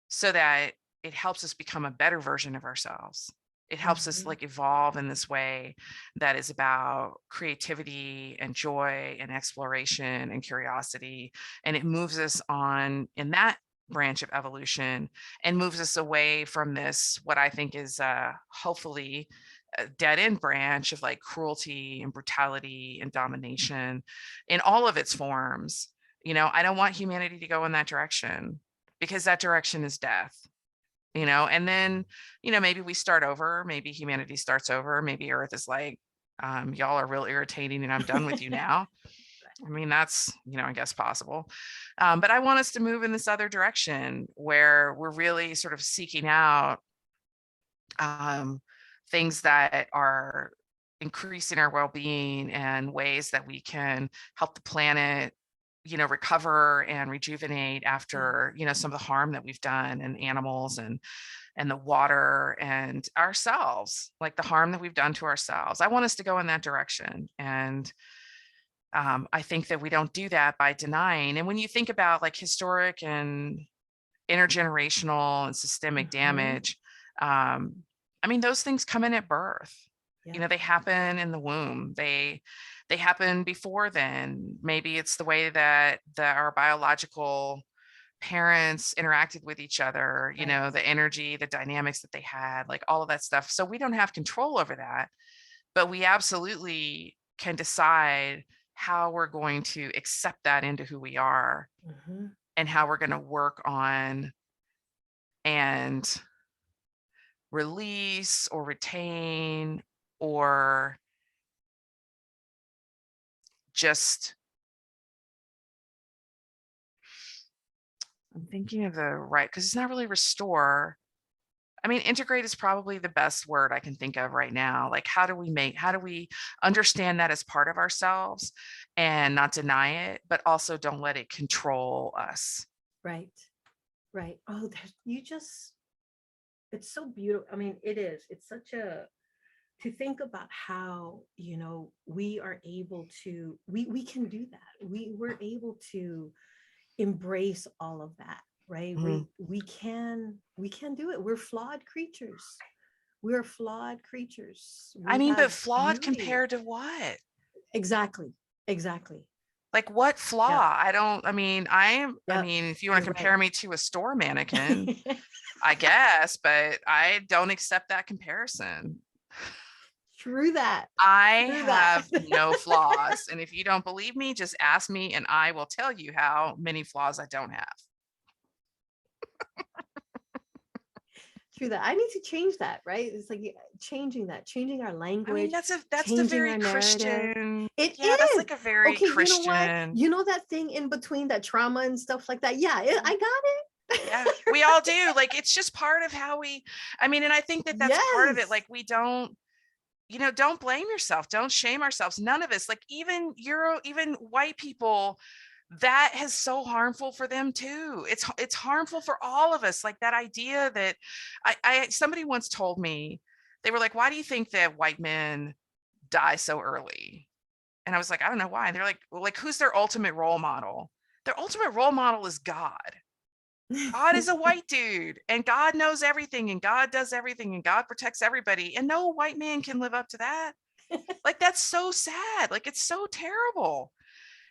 so that it helps us become a better version of ourselves? It helps us Mhm. like evolve in this way that is about creativity and joy and exploration and curiosity. And it moves us on in that branch of evolution and moves us away from this, what I think is hopefully a dead end branch of like cruelty and brutality and domination in all of its forms. You know, I don't want humanity to go in that direction because that direction is death. You know, and then, you know, maybe we start over, maybe humanity starts over, maybe Earth is like, y'all are real irritating and I'm done with you now. I mean, that's, you know, I guess possible. But I want us to move in this other direction where we're really sort of seeking out um, things that are increasing our well-being and ways that we can help the planet, you know, recover and rejuvenate Yeah. after, you know, some of the harm that we've done and animals and the water and ourselves, like the harm that we've done to ourselves. I want us to go in that direction. And I think that we don't do that by denying. And when you think about like historic and intergenerational and systemic Mhm. damage, I mean, those things come in at birth. You Yeah. know, they happen in the womb. They happen before then. Maybe it's the way that our biological parents interacted with each other, you Right. know, the energy, the dynamics that they had, like all of that stuff. So we don't have control over that, but we absolutely can decide how we're going to accept that into who we are Mhm. and how we're going to work on and release or retain or just, I'm thinking of the right, because it's not really restore. I mean, integrate is probably the best word I can think of right now. Like, how do we understand that as part of ourselves and not deny it, but also don't let it control us? Right. Right. Oh, you just, it's so beautiful. I mean, it is. It's such a, to think about how, you know, we are able to, we can do that. We're able to embrace all of that, right? Mhm. We can do it. We're flawed creatures. We're flawed creatures. I We mean, but have flawed beauty. compared to what? Exactly. Exactly. Like what Yep. flaw? I Yep. mean, if you want You're to right. compare me to a store mannequin, I guess, but I don't accept that comparison. True that. I True that. have no flaws. And if you don't believe me, just ask me and I will tell you how many flaws I don't have. True that. I need to change that, right? It's like changing our I mean, language, that's the changing very our narrative. Christian. It Yeah, that's is. like a very Okay, you know what? Christian. You know that thing in between, that trauma and stuff like that? Yeah, Yeah. I got Yeah, it. we all do. Like it's just part of how I mean, and I think that that's part of it. Yes. Like we don't, you know, don't blame yourself, don't shame ourselves, none of us, like even white people, that is so harmful for them too. It's harmful for all of us, like that idea that I somebody once told me, they were like, why do you think that white men die so early? And I was like, I don't know why. And they're like, well, like who's their ultimate role model? Their ultimate role model is God. God is a white dude and God knows everything and God does everything and God protects everybody. And no white man can live up to that. Like, that's so sad. Like, it's so terrible.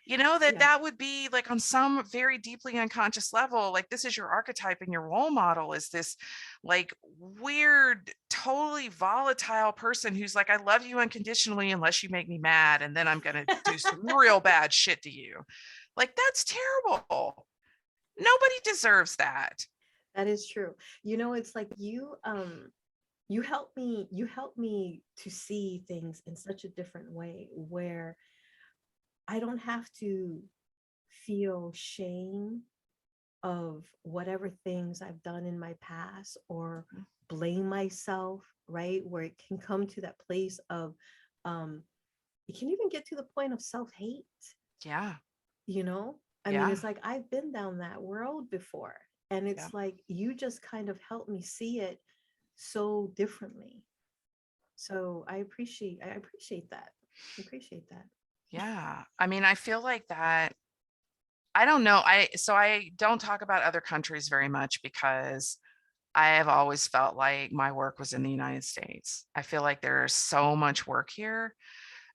You know, Yeah. that would be like on some very deeply unconscious level, like this is your archetype and your role model is this like weird, totally volatile person who's like, I love you unconditionally unless you make me mad. And then I'm going to do some real bad shit to you. Like, that's terrible. Nobody deserves that. That is true. You know, it's like you help me to see things in such a different way where I don't have to feel shame of whatever things I've done in my past or blame myself, right? Where it can come to that place of, um, it can even get to the point of self-hate, Yeah. you know? I mean, Yeah. it's like I've been down that world before. And Yeah. it's like you just kind of helped me see it so differently. So I appreciate that. I appreciate that. Yeah. I mean, I feel like that. I don't know. I don't talk about other countries very much because I have always felt like my work was in the United States. I feel like there's so much work here.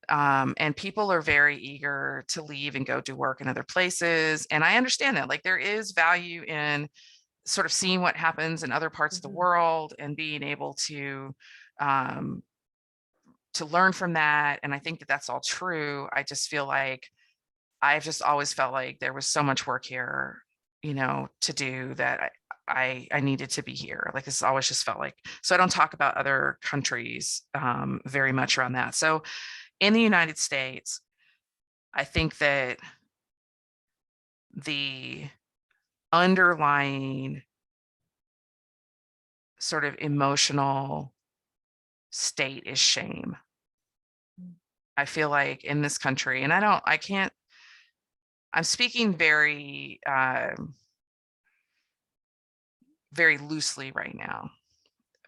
And people are very eager to leave and go do work in other places. And I understand that, like, there is value in sort of seeing what happens in other parts of the Mhm. world and being able um, to learn from that. And I think that that's all true. I just feel like I've just always felt like there was so much work here, to do that I needed to be here. Like, it's always just felt like, so I don't talk about other countries very much around that. So in the United States, I think that the underlying sort of emotional state is shame. Mm. I feel like in this country, and I can't, I'm speaking very loosely right now,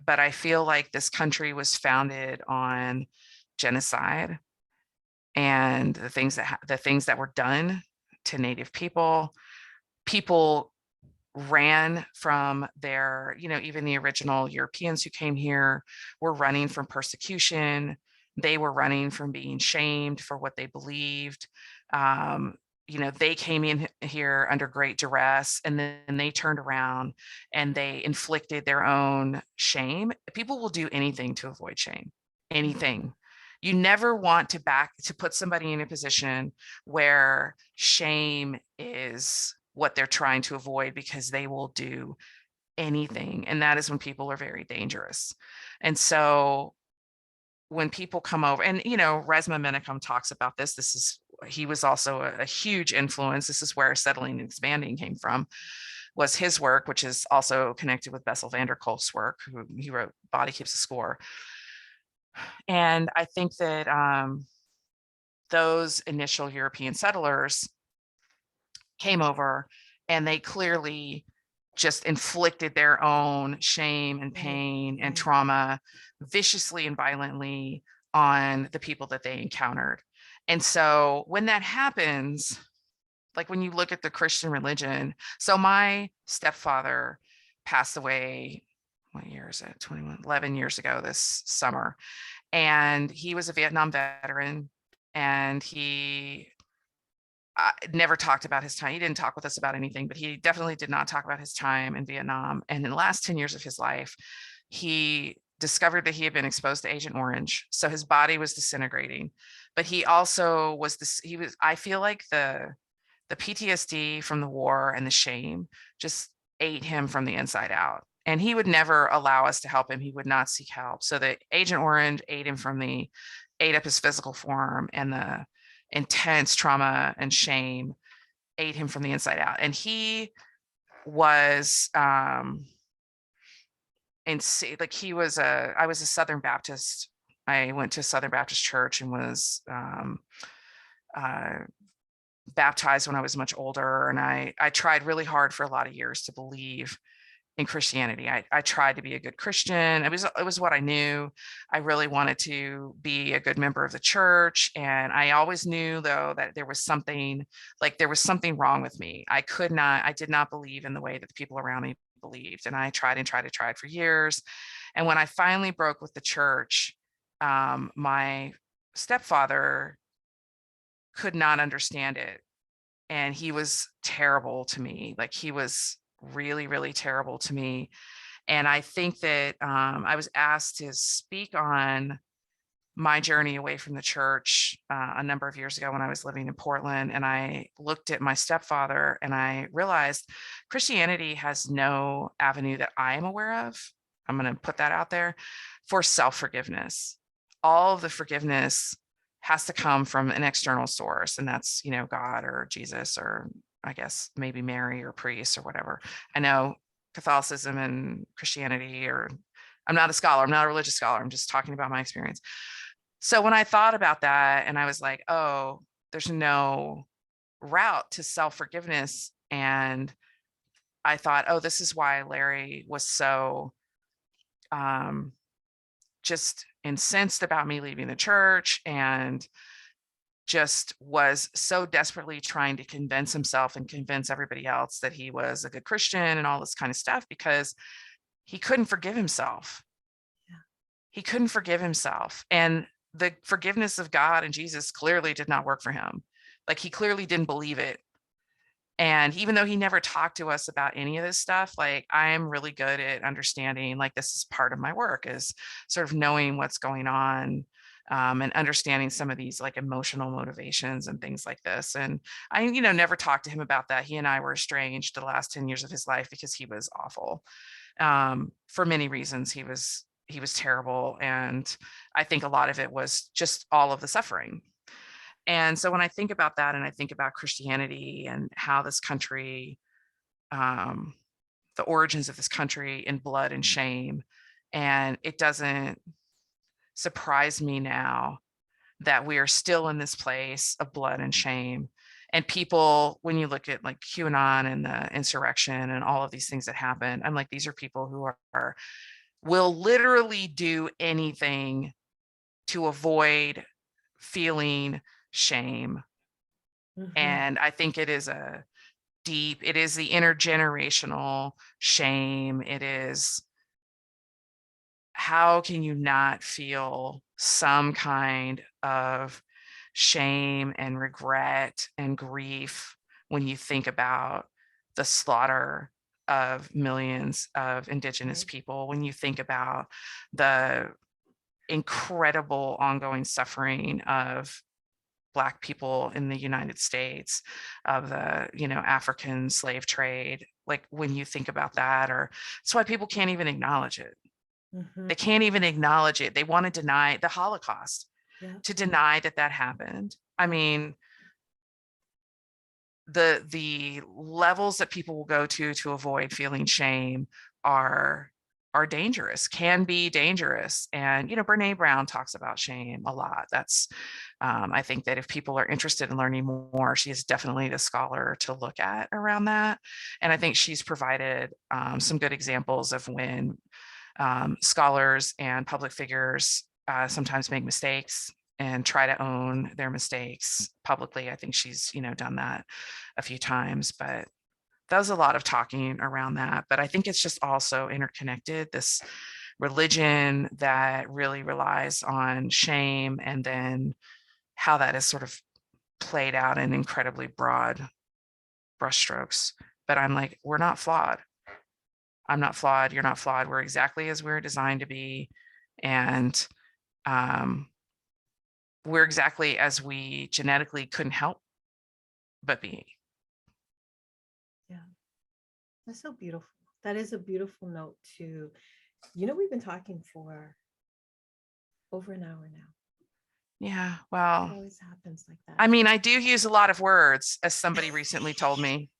but I feel like this country was founded on genocide and the things that were done to Native people. People ran from their, even the original Europeans who came here were running from persecution. They were running from being shamed for what they believed. Um, they came in here under great duress, and then they turned around and they inflicted their own shame. People will do anything to avoid shame, anything. You never want to put somebody in a position where shame is what they're trying to avoid, because they will do anything. And that is when people are very dangerous. And so when people come over, and Resmaa Menakem talks about this. He was also a huge influence. This is where Settling and Expanding came from, was his work, which is also connected with Bessel van der Kolk's work, who he wrote Body Keeps the Score. And I think that those initial European settlers came over, and they clearly just inflicted their own shame and pain and trauma viciously and violently on the people that they encountered. And so when that happens, like when you look at the Christian religion, so my stepfather passed away, what year is it? 11 years ago this summer. And he was a Vietnam veteran, and he never talked about his time. He didn't talk with us about anything, but he definitely did not talk about his time in Vietnam. And in the last 10 years of his life, he discovered that he had been exposed to Agent Orange. So his body was disintegrating, but he also was I feel like the PTSD from the war and the shame just ate him from the inside out. And he would never allow us to help him. He would not seek help. So the Agent Orange ate up his physical form, and the intense trauma and shame ate him from the inside out. And he was I was a Southern Baptist. I went to Southern Baptist church and was baptized when I was much older. And I tried really hard for a lot of years to believe in Christianity. I tried to be a good Christian. It was what I knew. I really wanted to be a good member of the church. And I always knew, though, that there was something wrong with me. I did not believe in the way that the people around me believed. And I tried for years. And when I finally broke with the church, my stepfather could not understand it. And he was terrible to me. Like, he was really, really terrible to me. And I think that I was asked to speak on my journey away from the church a number of years ago when I was living in Portland. And I looked at my stepfather and I realized Christianity has no avenue that I am aware of. I'm going to put that out there, for self-forgiveness. All of the forgiveness has to come from an external source. And that's, God or Jesus, or I guess maybe Mary or priests or whatever. I know Catholicism and Christianity, or I'm not a scholar, I'm not a religious scholar, I'm just talking about my experience. So when I thought about that, and I was like, oh, there's no route to self-forgiveness. And I thought, oh, this is why Larry was so just incensed about me leaving the church, and just was so desperately trying to convince himself and convince everybody else that he was a good Christian and all this kind of stuff, because he couldn't forgive himself. Yeah. He couldn't forgive himself. And the forgiveness of God and Jesus clearly did not work for him. Like, he clearly didn't believe it. And even though he never talked to us about any of this stuff, like, I am really good at understanding, like, this is part of my work, is sort of knowing what's going on, and understanding some of these like emotional motivations and things like this. And I, never talked to him about that. He and I were estranged the last 10 years of his life because he was awful. For many reasons, he was terrible. And I think a lot of it was just all of the suffering. And so when I think about that, and I think about Christianity and how this country, the origins of this country in blood and shame, and it doesn't surprise me now that we are still in this place of blood and shame. And people, when you look at like QAnon and the insurrection and all of these things that happen, I'm like, these are people who will literally do anything to avoid feeling shame. And I think it is the intergenerational shame. It is, how can you not feel some kind of shame and regret and grief when you think about the slaughter of millions of Indigenous people, when you think about the incredible ongoing suffering of Black people in the United States, of the, African slave trade. Like, when you think about that, or that's why people can't even acknowledge it. They can't even acknowledge it. They want to deny the Holocaust, to deny that happened. I mean, the levels that people will go to avoid feeling shame are dangerous, can be dangerous. And, Brene Brown talks about shame a lot. That's, I think that if people are interested in learning more, she is definitely the scholar to look at around that. And I think she's provided some good examples of when scholars and public figures sometimes make mistakes and try to own their mistakes publicly. I think she's, done that a few times, but that was a lot of talking around that. But I think it's just also interconnected, this religion that really relies on shame, and then how that is sort of played out in incredibly broad brushstrokes. But I'm like, we're not flawed. I'm not flawed. You're not flawed. We're exactly as we're designed to be. And we're exactly as we genetically couldn't help but be. Yeah. That's so beautiful. That is a beautiful note to, we've been talking for over an hour now. Yeah, It well, always happens like that. I mean, I do use a lot of words, as somebody recently told me.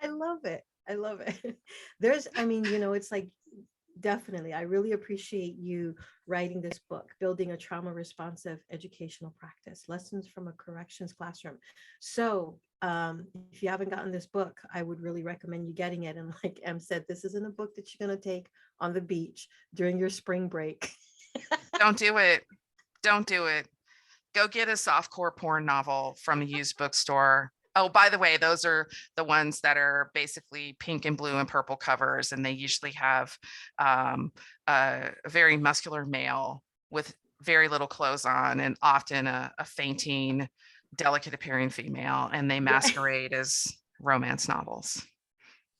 I love it. I love it. It's like, definitely, I really appreciate you writing this book, Building a Trauma Responsive Educational Practice, Lessons from a Corrections Classroom. So if you haven't gotten this book, I would really recommend you getting it. And like Em said, this isn't a book that you're going to take on the beach during your spring break. Don't do it. Don't do it. Go get a softcore porn novel from a used bookstore. Oh, by the way, those are the ones that are basically pink and blue and purple covers, and they usually have a very muscular male with very little clothes on, and often a fainting, delicate appearing female, and they masquerade as romance novels.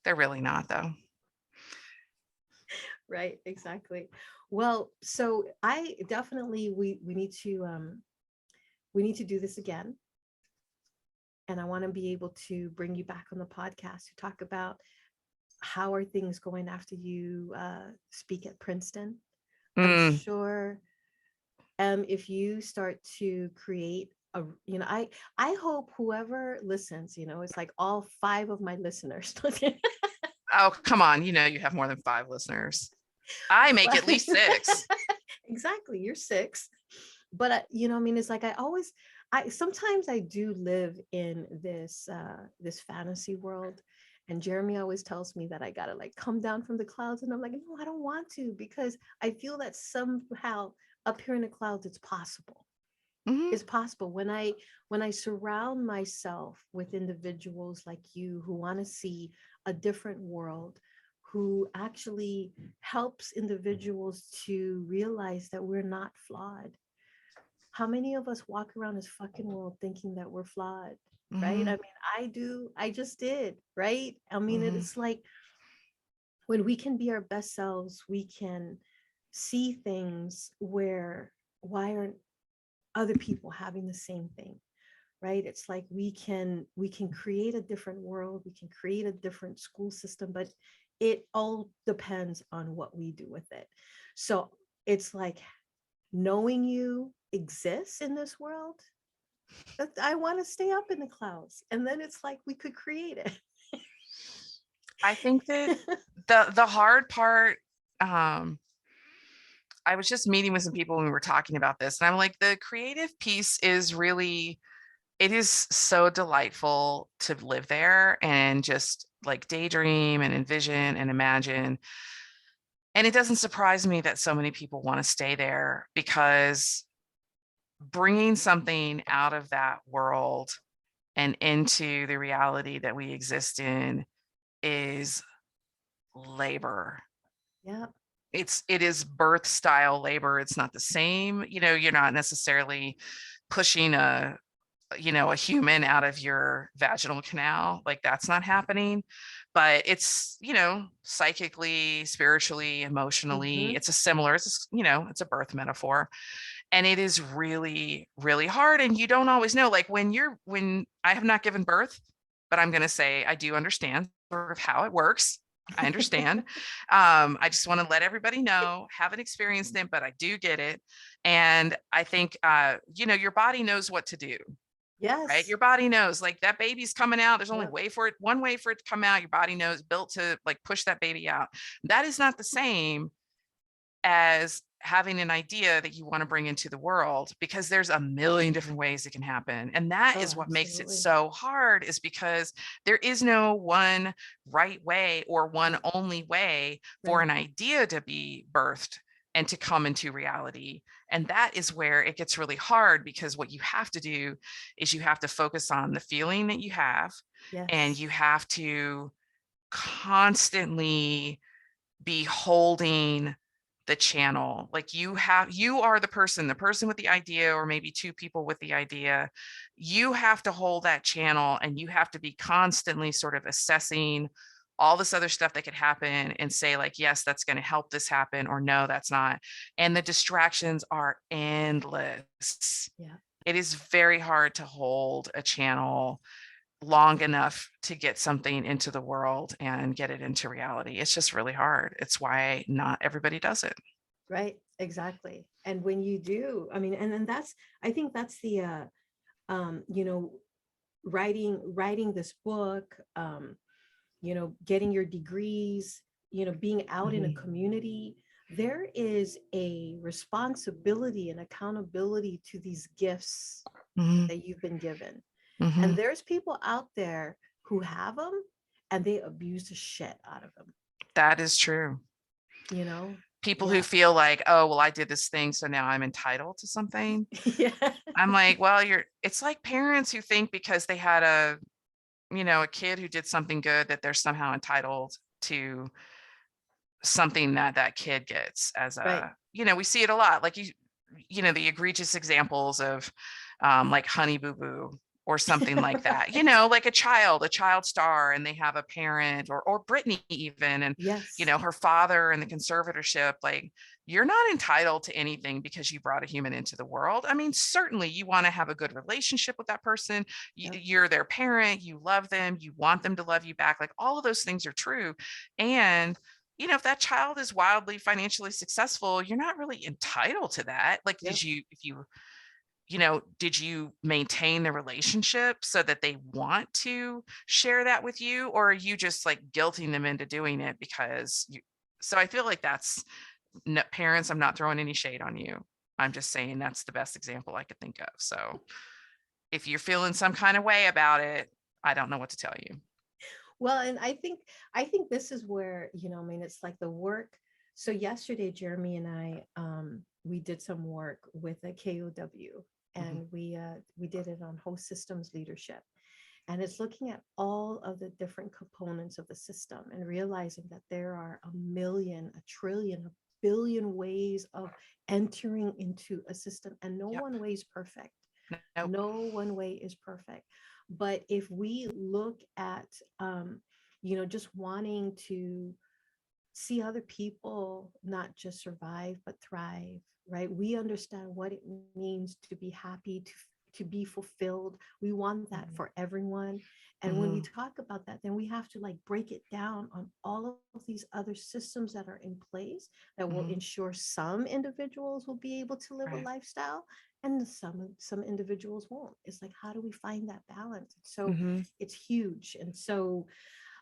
They're really not, though. Right, exactly. Well, so I definitely, we need to do this again. And I want to be able to bring you back on the podcast to talk about how are things going after you speak at Princeton. I'm sure if you start to create I hope whoever listens, it's like all 5 of my listeners. Oh, come on. You have more than 5 listeners. I make at least 6. Exactly. You're 6. But it's like sometimes I do live in this fantasy world, and Jeremy always tells me that I gotta like come down from the clouds, and I'm like, no, I don't want to, because I feel that somehow up here in the clouds it's possible. It's possible when I surround myself with individuals like you who want to see a different world, who actually helps individuals to realize that we're not flawed. How many of us walk around this fucking world thinking that we're flawed, right? I Mhm, mean, I do, I just did, right? I mean, mhm. it's like when we can be our best selves, we can see things where, why aren't other people having the same thing, right? It's like we can create a different world, we can create a different school system, but it all depends on what we do with it. So it's like knowing you exists in this world, that I want to stay up in the clouds, and then it's like we could create it. I think that the hard part, um, I was just meeting with some people when we were talking about this, and I'm like, the creative piece is really, it is so delightful to live there and just like daydream and envision and imagine. And it doesn't surprise me that so many people want to stay there, because bringing something out of that world and into the reality that we exist in is labor. Yeah. It is birth style labor. It's not the same. You're not necessarily pushing a human out of your vaginal canal. Like, that's not happening. But it's, psychically, spiritually, emotionally, Hmm. it's a birth metaphor. And it is really, really hard. And you don't always know, like, when I have not given birth, but I'm going to say I do understand sort of how it works. I understand. I just want to let everybody know, haven't experienced it, but I do get it. And I think, your body knows what to do, right? Yes. Your body knows, like, that baby's coming out. There's only Yep. one way for it to come out. Your body knows, built to like push that baby out. That is not the same as having an idea that you want to bring into the world, because there's a million different ways it can happen. And that Oh, is what makes it absolutely. so hard, is because there is no one right way or one only way for Right. an idea to be birthed and to come into reality. And that is where it gets really hard, because what you have to do is you have to focus on the feeling that you have, and Yes. you have to constantly be holding the channel. Like, you are the person with the idea, or maybe two people with the idea. You have to hold that channel, and you have to be constantly sort of assessing all this other stuff that could happen, and say, like, yes, that's going to help this happen, or no, that's not. And the distractions are endless. Yeah. It is very hard to hold a channel long enough to get something into the world and get it into reality. It's just really hard. It's why not everybody does it. Right. Exactly. And when you do, I mean, and then that's, I think that's the you know, writing this book, getting your degrees, being out in a Mhm, community, there is a responsibility and accountability to these gifts mhm, that you've been given. And mhm. there's people out there who have them and they abuse the shit out of them, That is true. you know? People who Yeah. feel like, oh, well, I did this thing, so now I'm entitled to something. Yeah. I'm like, well, it's like parents who think because they had a kid who did something good, that they're somehow entitled to something that that kid gets as Right. we see it a lot. Like, the egregious examples of like Honey Boo Boo or something like that, like a child star, and they have a parent, or Britney even, and Yes. her father and the conservatorship. Like, you're not entitled to anything because you brought a human into the world. I mean, certainly you want to have a good relationship with that person. Yep. You're their parent, you love them, you want them to love you back. Like, all of those things are true. And if that child is wildly financially successful, you're not really entitled to that. Like, Yep. did you maintain the relationship so that they want to share that with you? Or are you just like guilting them into doing it because you? So I feel like that's, no, parents, I'm not throwing any shade on you. I'm just saying that's the best example I could think of. So if you're feeling some kind of way about it, I don't know what to tell you. Well, and I think this is where, I mean, it's like the work. So yesterday, Jeremy and I, we did some work with a KOW, Mhm, and we did it on host systems leadership. And it's looking at all of the different components of the system and realizing that there are a million, a trillion, a billion ways of entering into a system, and no Yep. one way is perfect. Nope. No one way is perfect. But if we look at, just wanting to see other people not just survive but thrive, right? We understand what it means to be happy, to be fulfilled. We want that for everyone. And when we talk about that, then we have to like break it down on all of these other systems that are in place that will ensure some individuals will be able to live a Right. lifestyle and some individuals won't. It's like, how do we find that balance? So it's huge. And so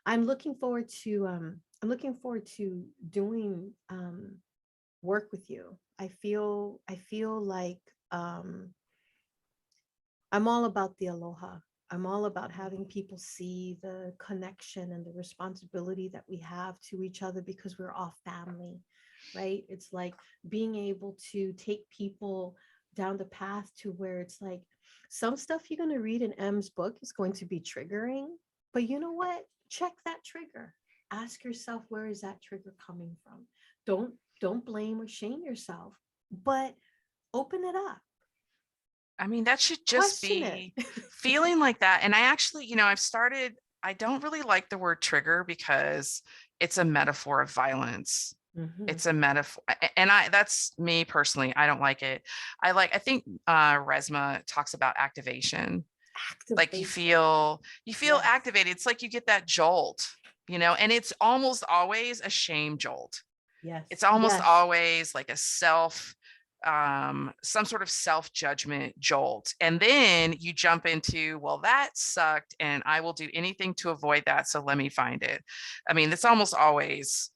I'm looking forward to doing work with you. I feel like I'm all about the aloha. I'm all about having people see the connection and the responsibility that we have to each other because we're all family, right? It's like being able to take people down the path to where it's like some stuff you're going to read in M's book is going to be triggering, but you know what? Check that trigger. Ask yourself, where is that trigger coming from? Don't blame or shame yourself, but open it up. I mean, that should just Question it. be feeling like that. And I actually, I don't really like the word trigger because it's a metaphor of violence. Mhm. It's a metaphor. And that's me personally. I don't like it. I think Resma talks about activation. Like Activation. you feel Yes. activated. It's like you get that jolt, and it's almost always a shame jolt. Yes. It's almost Yes. always like a some sort of self-judgment jolt. And then you jump into, well, that sucked and I will do anything to avoid that. So let me find it. I mean, it's almost always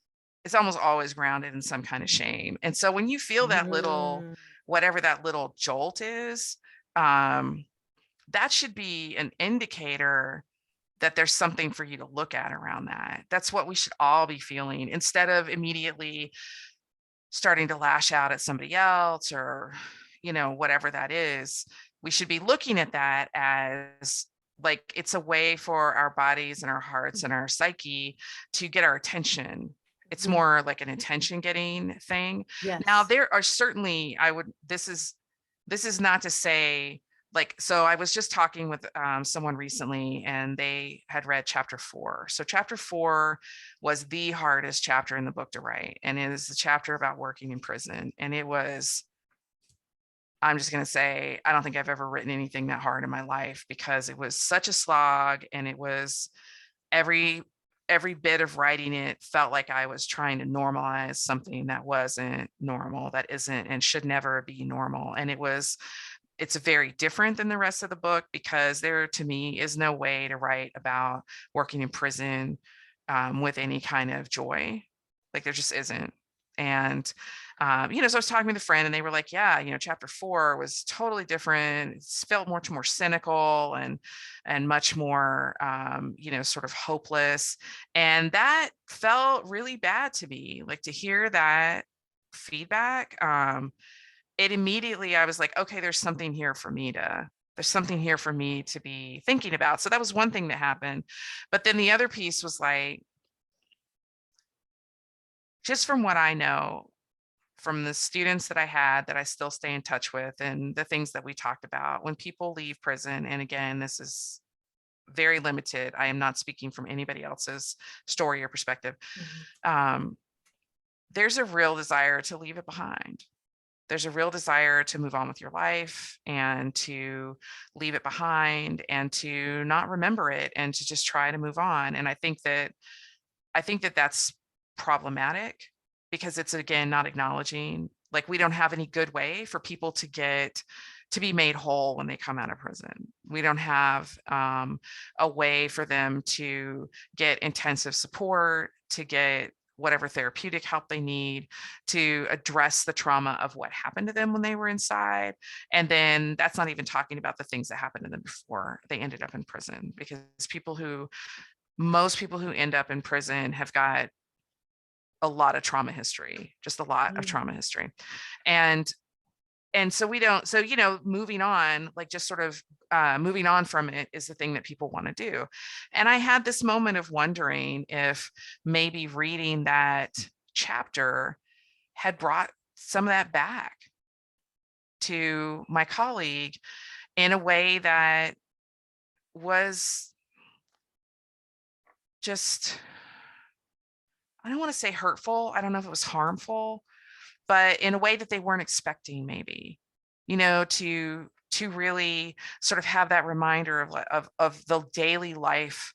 grounded in some kind of shame. And so when you feel that little, Mm. whatever that little jolt is, um, that should be an indicator that there's something for you to look at around that. That's what we should all be feeling instead of immediately starting to lash out at somebody else or, whatever that is. We should be looking at that as like it's a way for our bodies and our hearts and our psyche to get our attention. It's Mhm. more like an attention getting thing. Yes. Now, there are certainly, this is not to say, like, so I was just talking with someone recently and they had read chapter 4. So chapter 4 was the hardest chapter in the book to write. And it is the chapter about working in prison. And I'm just going to say, I don't think I've ever written anything that hard in my life because it was such a slog. And it was every bit of writing it felt like I was trying to normalize something that wasn't normal, that isn't and should never be normal. And it's very different than the rest of the book because there, to me, is no way to write about working in prison with any kind of joy. Like there just isn't. And, so I was talking with a friend and they were like, yeah, chapter 4 was totally different. It felt much more cynical and much more, sort of hopeless. And that felt really bad to me, like to hear that feedback. It immediately, I was like, okay, there's something here for me to be thinking about. So that was one thing that happened. But then the other piece was like, just from what I know, from the students that I had that I still stay in touch with and the things that we talked about, when people leave prison, and again, this is very limited. I am not speaking from anybody else's story or perspective. Mhm. Um, there's a real desire to leave it behind. There's a real desire to move on with your life and to leave it behind and to not remember it and to just try to move on. And I think that that's problematic because it's, again, not acknowledging, like, we don't have any good way for people to be made whole when they come out of prison. We don't have a way for them to get intensive support, to get whatever therapeutic help they need, to address the trauma of what happened to them when they were inside. And then that's not even talking about the things that happened to them before they ended up in prison, because most people who end up in prison have got a lot of trauma history, just a lot of trauma Mhm. history. And and so we don't, so, moving on, like just sort of moving on from it is the thing that people want to do. And I had this moment of wondering if maybe reading that chapter had brought some of that back to my colleague in a way that was just, I don't want to say hurtful. I don't know if it was harmful, but in a way that they weren't expecting, maybe, to really sort of have that reminder of the daily life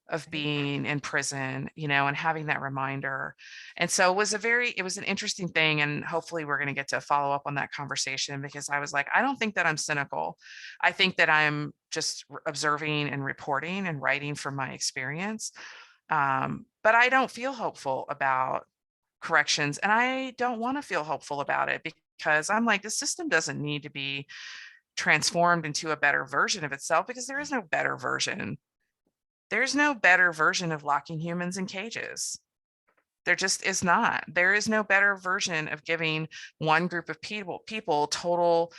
of being in prison, and having that reminder. And so it was an interesting thing. And hopefully we're going to get to follow up on that conversation, because I was like, I don't think that I'm cynical. I think that I'm just observing and reporting and writing from my experience. But I don't feel hopeful about corrections, and I don't want to feel hopeful about it, because I'm like, the system doesn't need to be transformed into a better version of itself, because there is no better version. There's no better version of locking humans in cages. There just is not. There is no better version of giving one group of people total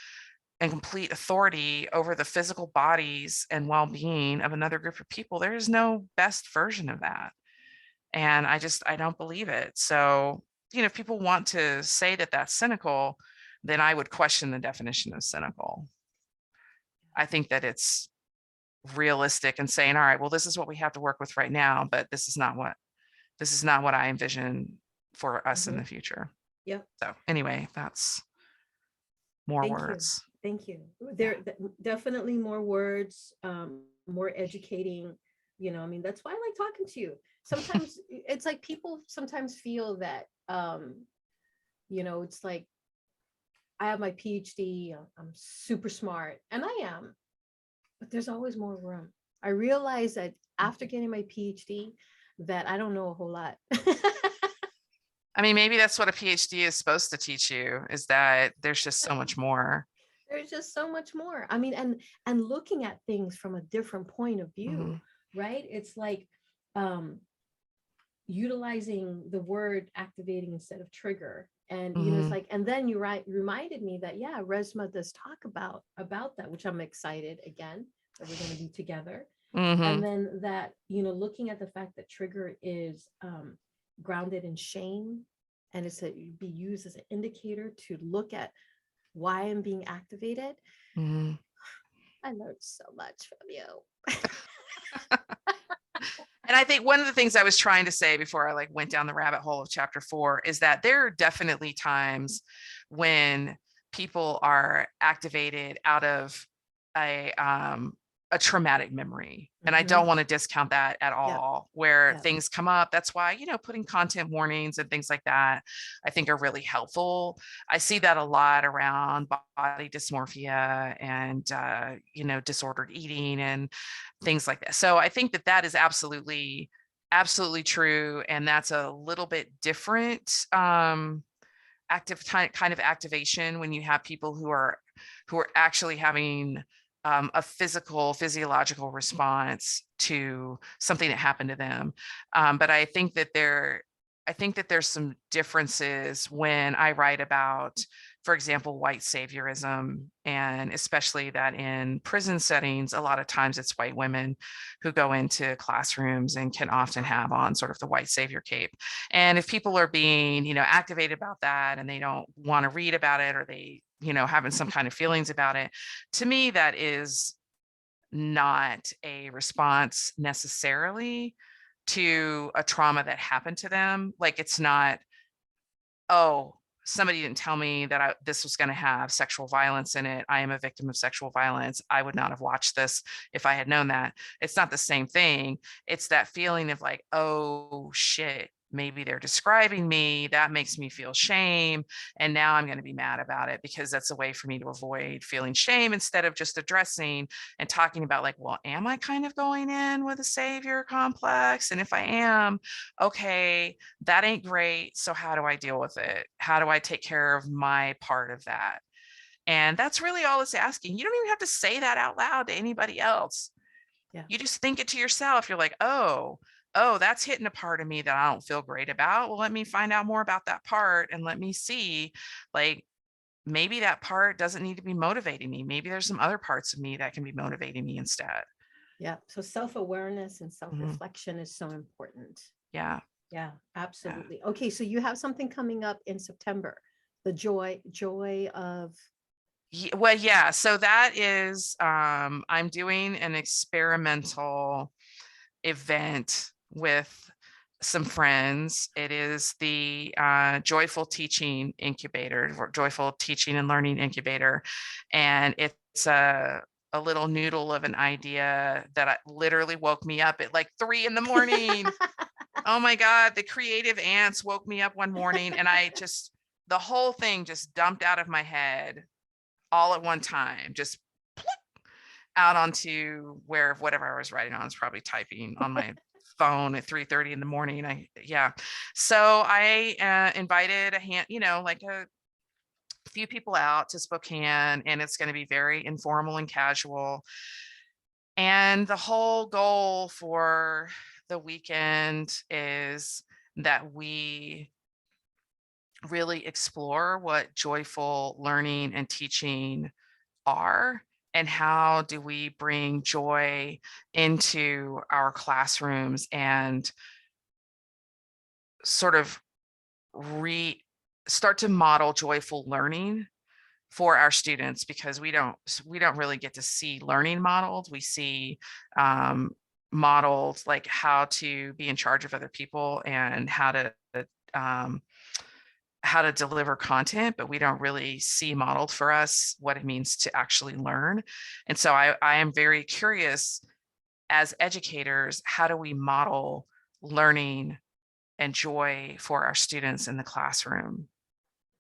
and complete authority over the physical bodies and well-being of another group of people. There is no best version of that. And I don't believe it. So, if people want to say that that's cynical, then I would question the definition of cynical. I think that it's realistic and saying, all right, well, this is what we have to work with right now, but this is not what I envision for us in the future. Yep. So anyway, that's more Thank words. you. Thank you. There definitely more words, more educating, that's why I like talking to you. Sometimes it's like people sometimes feel that, it's like, I have my PhD, I'm super smart, and I am, but there's always more room. I realized that after getting my PhD that I don't know a whole lot. I mean, maybe that's what a PhD is supposed to teach you, is that there's just so much more. There's just so much more. I mean, and looking at things from a different point of view, right? It's like utilizing the word activating instead of trigger. And it's like, and then you reminded me that, yeah, Resmaa does talk about that, which I'm excited again that we're going to be together. And then that, looking at the fact that trigger is grounded in shame, and it's be used as an indicator to look at why I'm being activated. I learned so much from you. And I think one of the things I was trying to say before I went down the rabbit hole of chapter 4 is that there are definitely times when people are activated out of a traumatic memory. And I don't want to discount that at all, where things come up. That's why, putting content warnings and things like that, I think are really helpful. I see that a lot around body dysmorphia and, disordered eating and things like that. So I think that is absolutely true. And that's a little bit different kind of activation when you have people who are actually having a physiological response to something that happened to them. But I think that there's some differences when I write about, for example, white saviorism, and especially that in prison settings, a lot of times it's white women who go into classrooms and can often have on sort of the white savior cape. And if people are being, activated about that, and they don't want to read about it, or they, having some kind of feelings about it, to me, that is not a response necessarily to a trauma that happened to them. Like, it's not, oh, somebody didn't tell me that this was going to have sexual violence in it. I am a victim of sexual violence. I would not have watched this if I had known that. It's not the same thing. It's that feeling of like, oh shit, maybe they're describing me. That makes me feel shame. And now I'm going to be mad about it, because that's a way for me to avoid feeling shame, instead of just addressing and talking about like, well, am I kind of going in with a savior complex? And if I am, okay, that ain't great. So how do I deal with it? How do I take care of my part of that? And that's really all it's asking. You don't even have to say that out loud to anybody else. Yeah. You just think it to yourself. You're like, oh, that's hitting a part of me that I don't feel great about. Well, let me find out more about that part, and let me see, like, maybe that part doesn't need to be motivating me. Maybe there's some other parts of me that can be motivating me instead. Yeah. So self-awareness and Mhm. self-reflection is so important. Yeah. Yeah, absolutely. Okay, so you have something coming up in September. The joy of Well, yeah. So that is, I'm doing an experimental event with some friends. It is the Joyful Teaching Incubator, or Joyful Teaching and Learning Incubator. And it's a little noodle of an idea that literally woke me up at like 3 in the morning. Oh my God, the creative ants woke me up one morning, and the whole thing just dumped out of my head all at one time, just out onto whatever I was writing on. I was probably typing on my phone at 3:30 in the morning. So I invited like a few people out to Spokane, and it's going to be very informal and casual. And the whole goal for the weekend is that we really explore what joyful learning and teaching are, and how do we bring joy into our classrooms and sort of start to model joyful learning for our students, because we don't really get to see learning modeled. We see modeled like how to be in charge of other people and um, how to deliver content, but we don't really see modeled for us what it means to actually learn. And so I am very curious, as educators, how do we model learning and joy for our students in the classroom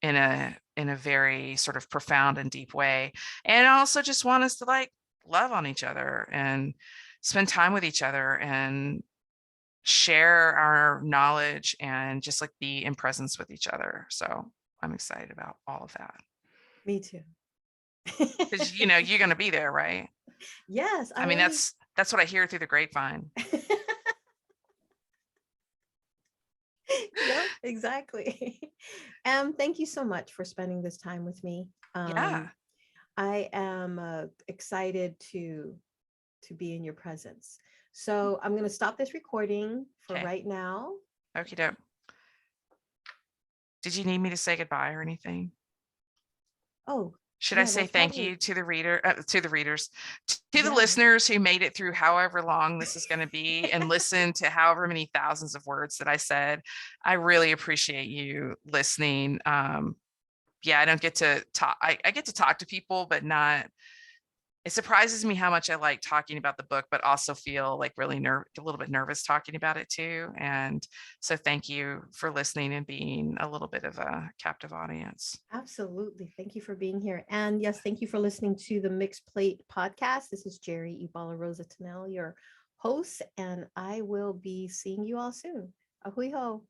in a very sort of profound and deep way? And I also just want us to like love on each other and spend time with each other and share our knowledge and just like be in presence with each other. So I'm excited about all of that, me too. because you're going to be there, right? Yes, I I mean, already that's what I hear through the grapevine. Yep, exactly. Thank you so much for spending this time with me. Yeah. I am excited to be in your presence. So I'm going to stop this recording for Okay. right now. Okie doke. Did you need me to say goodbye or anything? Oh, Should I yeah, say that's thank you probably, to the readers, to the yeah, listeners who made it through however long this is going to be and listen to however many thousands of words that I said? I really appreciate you listening. Yeah, I don't get to talk. I get to talk to people, but not. It surprises me how much I like talking about the book, but also feel like really a little bit nervous talking about it too. And so thank you for listening and being a little bit of a captive audience. absolutely. Thank you for being here. And yes, thank you for listening to the Mixed Plate podcast. This is Jerry Ibala Rosa Tanel, your host, and I will be seeing you all soon. Ahui ho.